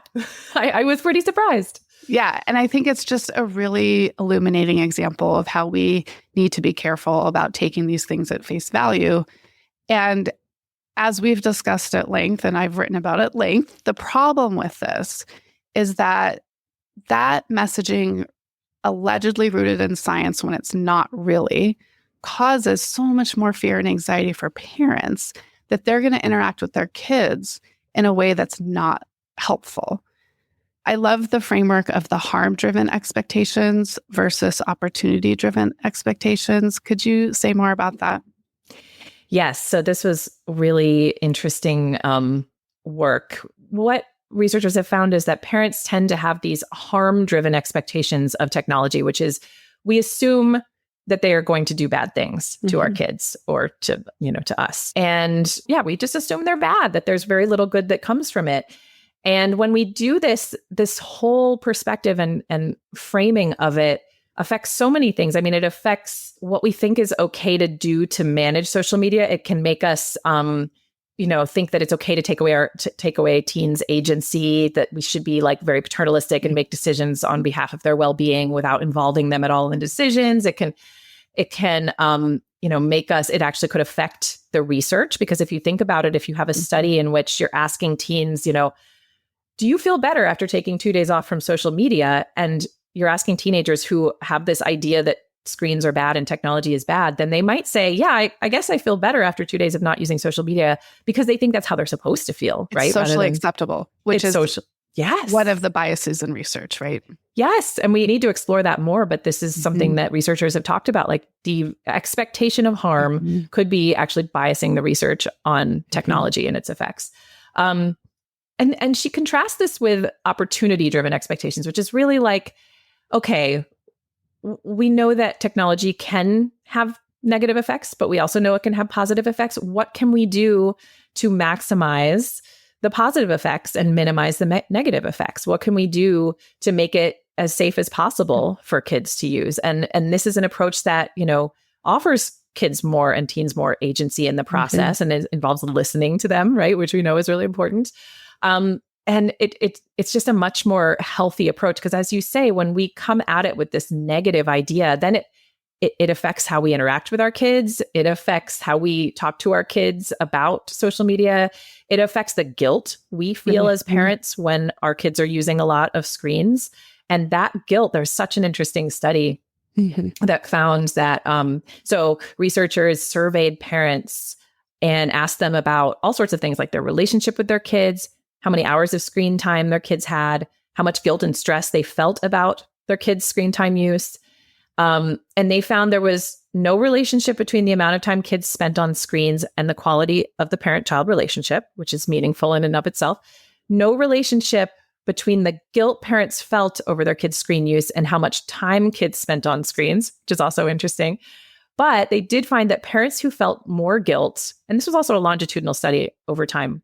I was pretty surprised. Yeah. And I think it's just a really illuminating example of how we need to be careful about taking these things at face value. And as we've discussed at length, and I've written about at length, the problem with this is that messaging allegedly rooted in science when it's not really causes so much more fear and anxiety for parents that they're going to interact with their kids in a way that's not helpful. I love the framework of the harm-driven expectations versus opportunity-driven expectations. Could you say more about that? Yes. So this was really interesting work. What researchers have found is that parents tend to have these harm-driven expectations of technology, which is we assume that they are going to do bad things to our kids or to us. And yeah, we just assume they're bad, that there's very little good that comes from it. And when we do this whole perspective and framing of it affects so many things. I mean, it affects what we think is okay to do to manage social media. It can make us, think that it's okay to take away teens' agency, that we should be like very paternalistic and make decisions on behalf of their well-being without involving them at all in decisions. It can make us, it actually could affect the research, because if you think about it, if you have a study in which you're asking teens, do you feel better after taking 2 days off from social media? And you're asking teenagers who have this idea that screens are bad and technology is bad, then they might say, yeah, I guess I feel better after 2 days of not using social media, because they think that's how they're supposed to feel, right? It's socially acceptable, which is social. Yes. One of the biases in research, right? Yes. And we need to explore that more. But this is something that researchers have talked about. Like the expectation of harm could be actually biasing the research on technology and its effects. And she contrasts this with opportunity-driven expectations, which is really like, okay, we know that technology can have negative effects, but we also know it can have positive effects. What can we do to maximize the positive effects and minimize the negative effects? What can we do to make it as safe as possible for kids to use? And this is an approach that, offers kids more and teens more agency in the process, and it involves listening to them, right? Which we know is really important. And it's just a much more healthy approach, because as you say, when we come at it with this negative idea, then it affects how we interact with our kids. It affects how we talk to our kids about social media. It affects the guilt we feel as parents when our kids are using a lot of screens. And that guilt, there's such an interesting study that found that, so researchers surveyed parents and asked them about all sorts of things like their relationship with their kids, how many hours of screen time their kids had, how much guilt and stress they felt about their kids' screen time use. And they found there was no relationship between the amount of time kids spent on screens and the quality of the parent-child relationship, which is meaningful in and of itself. No relationship between the guilt parents felt over their kids' screen use and how much time kids spent on screens, which is also interesting. But they did find that parents who felt more guilt, and this was also a longitudinal study over time,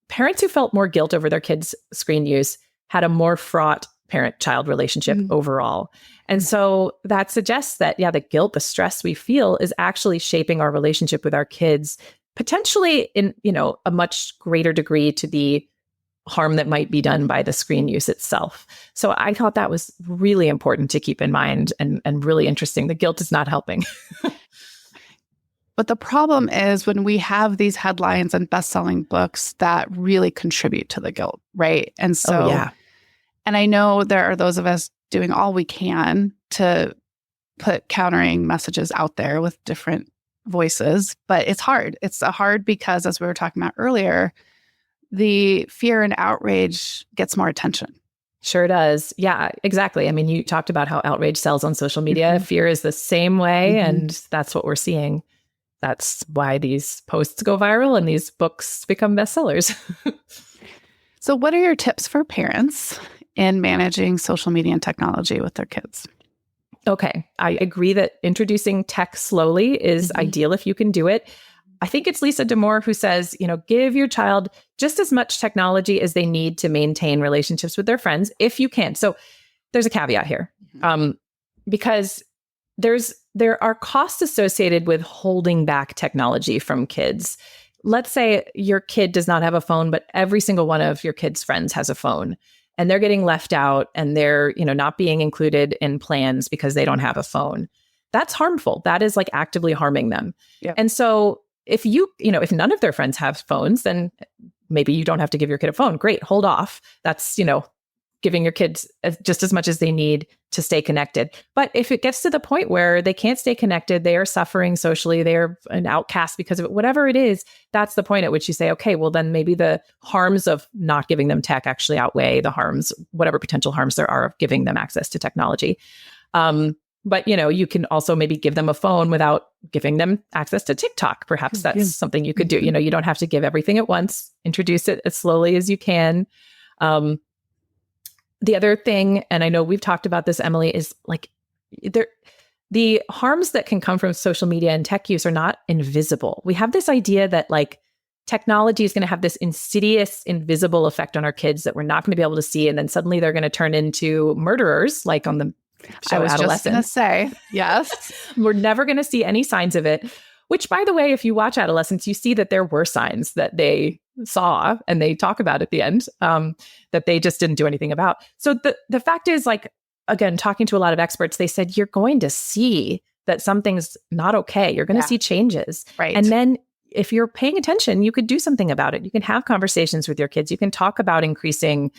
parents who felt more guilt over their kids' screen use had a more fraught parent-child relationship overall. And so that suggests that, the guilt, the stress we feel is actually shaping our relationship with our kids, potentially in, a much greater degree to the harm that might be done by the screen use itself. So I thought that was really important to keep in mind and really interesting. The guilt is not helping. But the problem is when we have these headlines and best-selling books that really contribute to the guilt, right? And so, and I know there are those of us doing all we can to put countering messages out there with different voices, but it's hard. It's hard because, as we were talking about earlier, the fear and outrage gets more attention. Sure does. Yeah, exactly. I mean, you talked about how outrage sells on social media. Fear is the same way, and that's what we're seeing. That's why these posts go viral and these books become bestsellers. So what are your tips for parents in managing social media and technology with their kids? Okay. I agree that introducing tech slowly is ideal if you can do it. I think it's Lisa D'Amour who says, give your child just as much technology as they need to maintain relationships with their friends, if you can. So there's a caveat here, because there are costs associated with holding back technology from kids. Let's say your kid does not have a phone, but every single one of your kids' friends has a phone, and they're getting left out, and they're, not being included in plans because they don't have a phone. That's harmful. That is like actively harming them. Yep. And so if if none of their friends have phones, then maybe you don't have to give your kid a phone. Great, hold off. That's, giving your kids just as much as they need to stay connected. But if it gets to the point where they can't stay connected, they are suffering socially, they're an outcast because of it, whatever it is, that's the point at which you say, okay, well, then maybe the harms of not giving them tech actually outweigh the harms, whatever potential harms there are of giving them access to technology. But, you can also maybe give them a phone without giving them access to TikTok. Perhaps that's something you could do. You don't have to give everything at once. Introduce it as slowly as you can. The other thing, and I know we've talked about this, Emily, is like the harms that can come from social media and tech use are not invisible. We have this idea that like technology is going to have this insidious, invisible effect on our kids that we're not going to be able to see. And then suddenly they're going to turn into murderers, like on the show I was Adolescence. just going to say, yes. We're never going to see any signs of it, which, by the way, if you watch Adolescence, you see that there were signs that they saw, and they talk about at the end, that they just didn't do anything about. So the fact is, like, again, talking to a lot of experts, they said, you're going to see that something's not okay. You're going to see changes. Right. And then if you're paying attention, you could do something about it. You can have conversations with your kids. You can talk about increasing,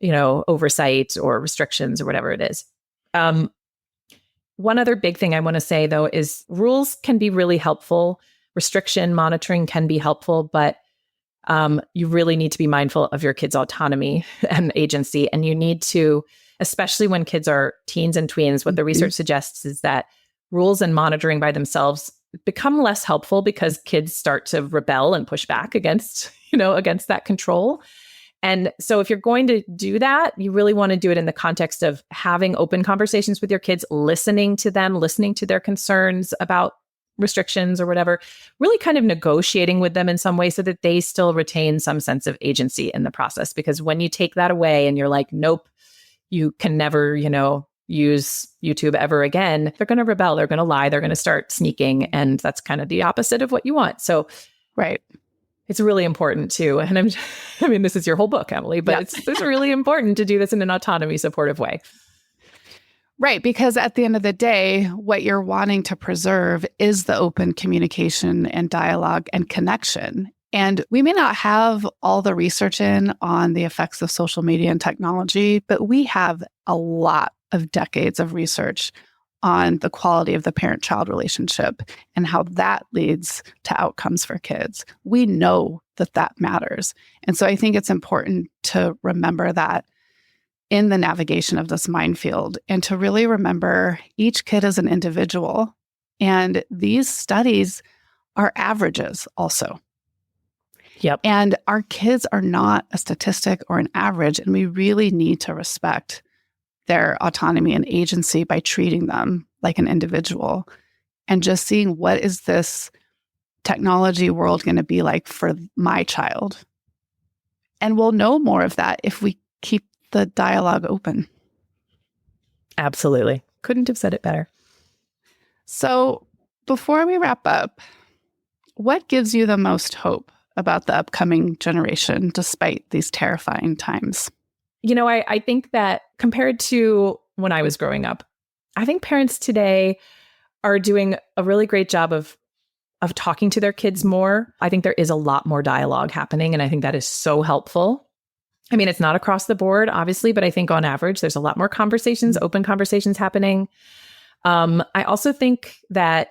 oversight or restrictions or whatever it is. One other big thing I want to say, though, is rules can be really helpful. Restriction monitoring can be helpful, but you really need to be mindful of your kids' autonomy and agency. And you need to, especially when kids are teens and tweens, what the research suggests is that rules and monitoring by themselves become less helpful because kids start to rebel and push back against that control. And so if you're going to do that, you really want to do it in the context of having open conversations with your kids, listening to them, listening to their concerns about restrictions or whatever, really kind of negotiating with them in some way so that they still retain some sense of agency in the process. Because when you take that away and you're like, nope, you can never, use YouTube ever again, they're going to rebel, they're going to lie, they're going to start sneaking. And that's kind of the opposite of what you want. So, right. It's really important too. And this is your whole book, Emily, but it's really important to do this in an autonomy supportive way. Right. Because at the end of the day, what you're wanting to preserve is the open communication and dialogue and connection. And we may not have all the research on the effects of social media and technology, but we have a lot of decades of research on the quality of the parent-child relationship and how that leads to outcomes for kids. We know that matters. And so I think it's important to remember that in the navigation of this minefield, and to really remember each kid is an individual. And these studies are averages also. Yep. And our kids are not a statistic or an average, and we really need to respect their autonomy and agency by treating them like an individual and just seeing what is this technology world going to be like for my child. And we'll know more of that if we keep the dialogue open. Absolutely. Couldn't have said it better. So before we wrap up, what gives you the most hope about the upcoming generation despite these terrifying times? I think that compared to when I was growing up, I think parents today are doing a really great job of talking to their kids more. I think there is a lot more dialogue happening, and I think that is so helpful. It's not across the board, obviously, but I think on average, there's a lot more conversations, open conversations happening. I also think that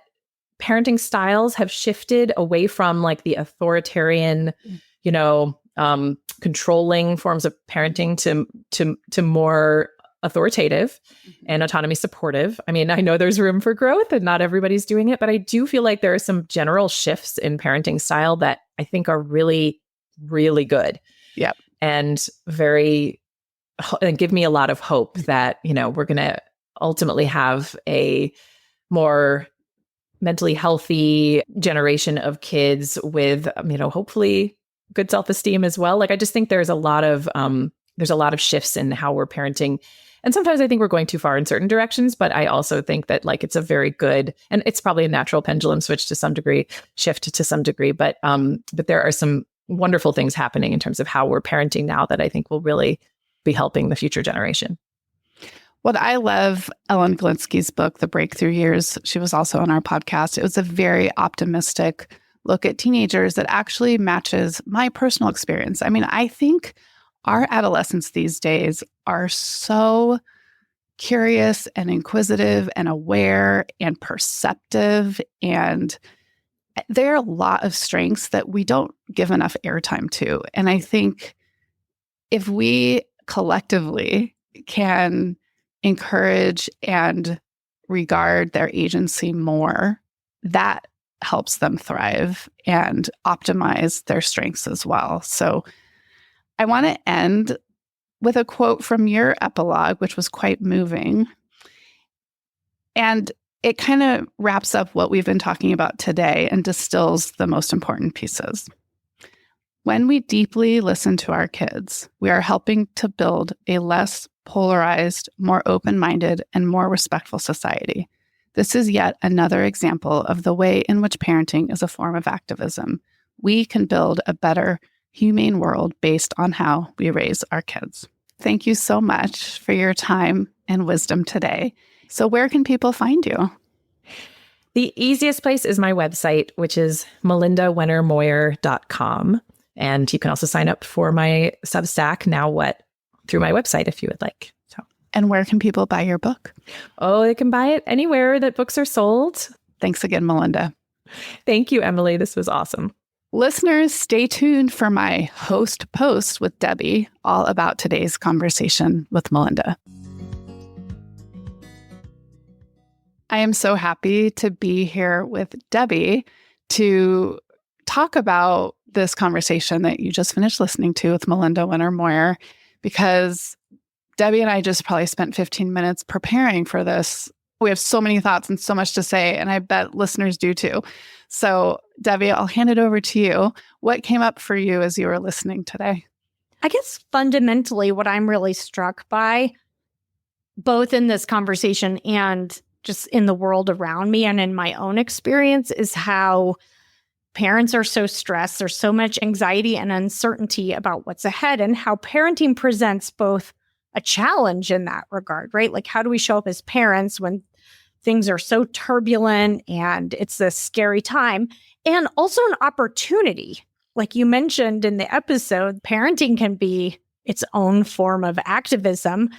parenting styles have shifted away from like the authoritarian, controlling forms of parenting to more authoritative and autonomy supportive. I know there's room for growth and not everybody's doing it, but I do feel like there are some general shifts in parenting style that I think are really, really good. Yep. And give me a lot of hope that, we're going to ultimately have a more mentally healthy generation of kids with, hopefully good self-esteem as well. Like, I just think there's a lot of shifts in how we're parenting. And sometimes I think we're going too far in certain directions, but I also think that like it's a very good, and it's probably a natural pendulum switch to some degree, shift to some degree, but there are some wonderful things happening in terms of how we're parenting now that I think will really be helping the future generation. What I love Ellen Galinsky's book, The Breakthrough Years, she was also on our podcast. It was a very optimistic look at teenagers that actually matches my personal experience. I mean, I think our adolescents these days are so curious and inquisitive and aware and perceptive, and there are a lot of strengths that we don't give enough airtime to. And I think if we collectively can encourage and regard their agency more, that helps them thrive and optimize their strengths as well. So I want to end with a quote from your epilogue, which was quite moving. And it kind of wraps up what we've been talking about today and distills the most important pieces. When we deeply listen to our kids, we are helping to build a less polarized, more open-minded, and more respectful society. This is yet another example of the way in which parenting is a form of activism. We can build a better, humane world based on how we raise our kids. Thank you so much for your time and wisdom today. So where can people find you? The easiest place is my website, which is melindawennermoyer.com. And you can also sign up for my Substack, Now What, through my website if you would like. So, and where can people buy your book? Oh, they can buy it anywhere that books are sold. Thanks again, Melinda. Thank you, Emily. This was awesome. Listeners, stay tuned for my host post with Debbie, all about today's conversation with Melinda. I am so happy to be here with Debbie to talk about this conversation that you just finished listening to with Melinda Wenner Moyer, because Debbie and I just probably spent 15 minutes preparing for this. We have so many thoughts and so much to say, and I bet listeners do too. So, Debbie, I'll hand it over to you. What came up for you as you were listening today? I guess fundamentally what I'm really struck by, both in this conversation and just in the world around me and in my own experience, is how parents are so stressed. There's so much anxiety and uncertainty about what's ahead, and how parenting presents both a challenge in that regard, right? Like, how do we show up as parents when things are so turbulent and it's a scary time, and also an opportunity. Like you mentioned in the episode, parenting can be its own form of activism,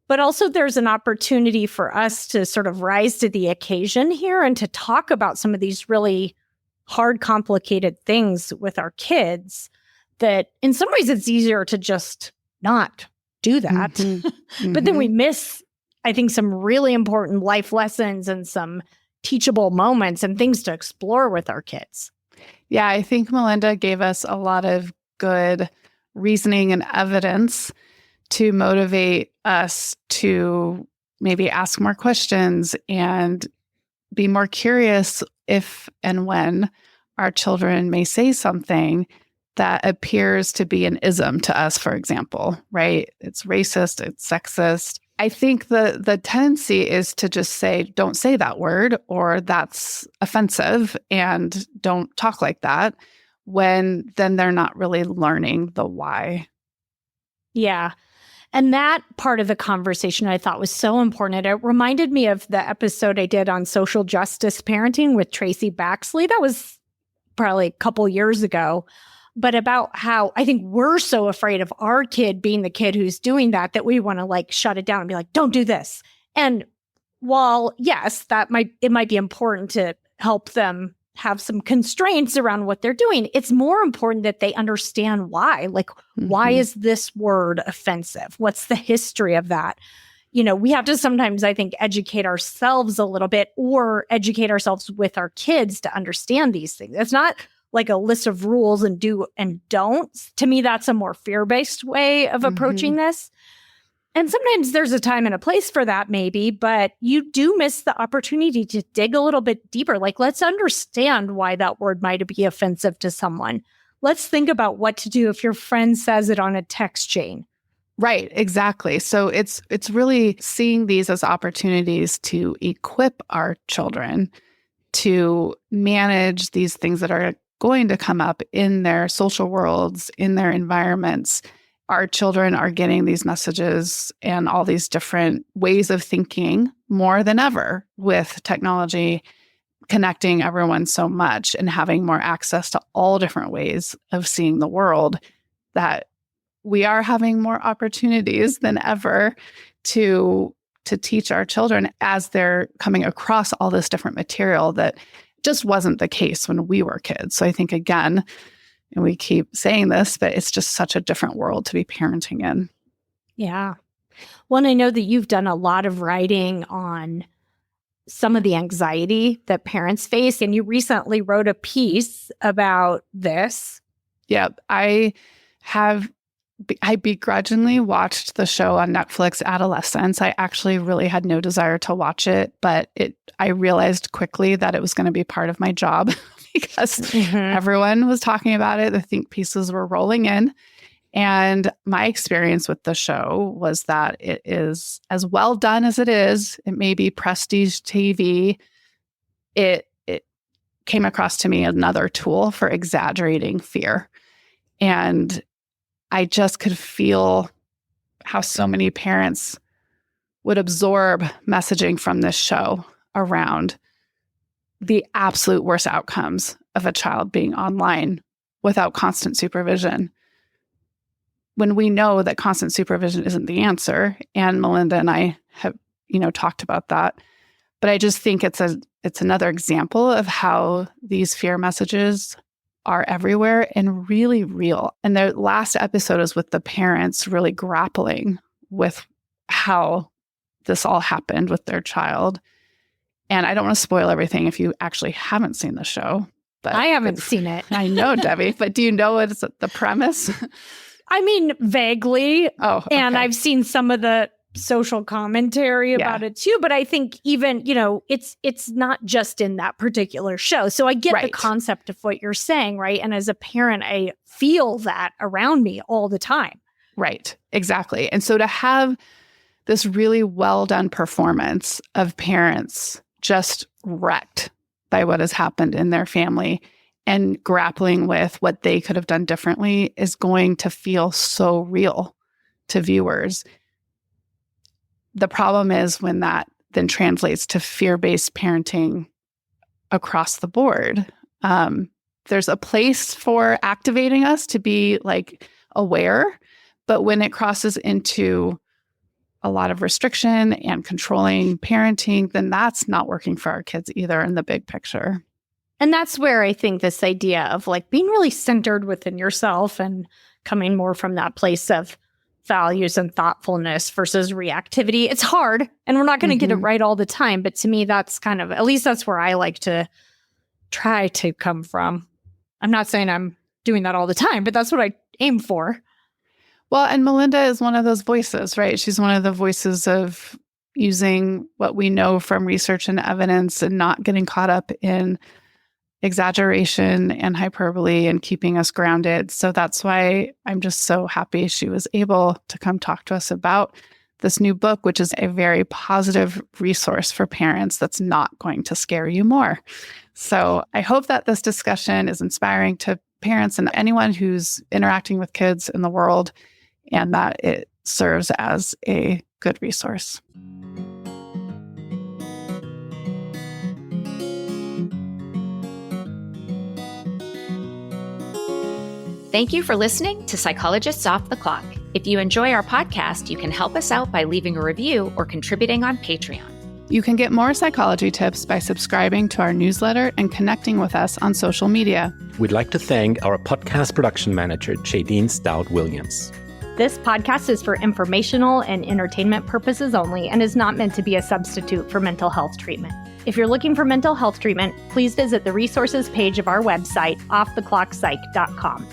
but also there's an opportunity for us to sort of rise to the occasion here and to talk about some of these really hard, complicated things with our kids that in some ways it's easier to just not do that. Mm-hmm. But then we miss, I think, some really important life lessons and some teachable moments and things to explore with our kids. Yeah, I think Melinda gave us a lot of good reasoning and evidence to motivate us to maybe ask more questions and be more curious if and when our children may say something that appears to be an ism to us, for example, right? It's racist, it's sexist. I think the tendency is to just say, don't say that word, or that's offensive and don't talk like that, when then they're not really learning the why. Yeah. And that part of the conversation I thought was so important. It reminded me of the episode I did on social justice parenting with Tracy Baxley. That was probably a couple years ago. But about how I think we're so afraid of our kid being the kid who's doing that we want to like shut it down and be like, don't do this. And while, yes, it might be important to help them have some constraints around what they're doing, it's more important that they understand why. Like, why is this word offensive? What's the history of that? You know, we have to sometimes, I think, educate ourselves a little bit, or educate ourselves with our kids to understand these things. It's not like a list of rules and do and don'ts. To me, that's a more fear-based way of approaching this. And sometimes there's a time and a place for that, maybe, but you do miss the opportunity to dig a little bit deeper. Like, let's understand why that word might be offensive to someone. Let's think about what to do if your friend says it on a text chain. Right, exactly. So it's really seeing these as opportunities to equip our children to manage these things that are going to come up in their social worlds, in their environments. Our children are getting these messages and all these different ways of thinking more than ever with technology connecting everyone so much and having more access to all different ways of seeing the world, that we are having more opportunities than ever to teach our children as they're coming across all this different material that just wasn't the case when we were kids. So I think, again, and we keep saying this, but it's just such a different world to be parenting in. Yeah. Well, and I know that you've done a lot of writing on some of the anxiety that parents face, and you recently wrote a piece about this. Yeah, I begrudgingly watched the show on Netflix, Adolescence. I actually really had no desire to watch it, but I realized quickly that it was going to be part of my job because everyone was talking about it. The think pieces were rolling in. And my experience with the show was that it is as well done as it is. It may be prestige TV. It came across to me another tool for exaggerating fear. And I just could feel how so many parents would absorb messaging from this show around the absolute worst outcomes of a child being online without constant supervision. When we know that constant supervision isn't the answer, and Melinda and I have, talked about that. But I just think it's another example of how these fear messages are everywhere and really real. And the last episode is with the parents really grappling with how this all happened with their child. And I don't want to spoil everything if you actually haven't seen the show. But I haven't seen it. I know, Debbie, but do you know what's the premise? I mean, vaguely. Oh, okay. And I've seen some of the social commentary about it too. But I think even, it's not just in that particular show. So I get the concept of what you're saying, right? And as a parent, I feel that around me all the time. Right. Exactly. And so to have this really well done performance of parents just wrecked by what has happened in their family and grappling with what they could have done differently is going to feel so real to viewers. The problem is when that then translates to fear-based parenting across the board. There's a place for activating us to be aware, but when it crosses into a lot of restriction and controlling parenting, then that's not working for our kids either in the big picture. And that's where I think this idea of being really centered within yourself and coming more from that place of values and thoughtfulness versus reactivity. It's hard and we're not going to get it right all the time. But to me, that's kind of, at least that's where I like to try to come from. I'm not saying I'm doing that all the time, but that's what I aim for. Well, and Melinda is one of those voices, right? She's one of the voices of using what we know from research and evidence and not getting caught up in exaggeration and hyperbole and keeping us grounded. So that's why I'm just so happy she was able to come talk to us about this new book, which is a very positive resource for parents that's not going to scare you more. So I hope that this discussion is inspiring to parents and anyone who's interacting with kids in the world, and that it serves as a good resource. Thank you for listening to Psychologists Off the Clock. If you enjoy our podcast, you can help us out by leaving a review or contributing on Patreon. You can get more psychology tips by subscribing to our newsletter and connecting with us on social media. We'd like to thank our podcast production manager, Jadine Stout-Williams. This podcast is for informational and entertainment purposes only and is not meant to be a substitute for mental health treatment. If you're looking for mental health treatment, please visit the resources page of our website, offtheclockpsych.com.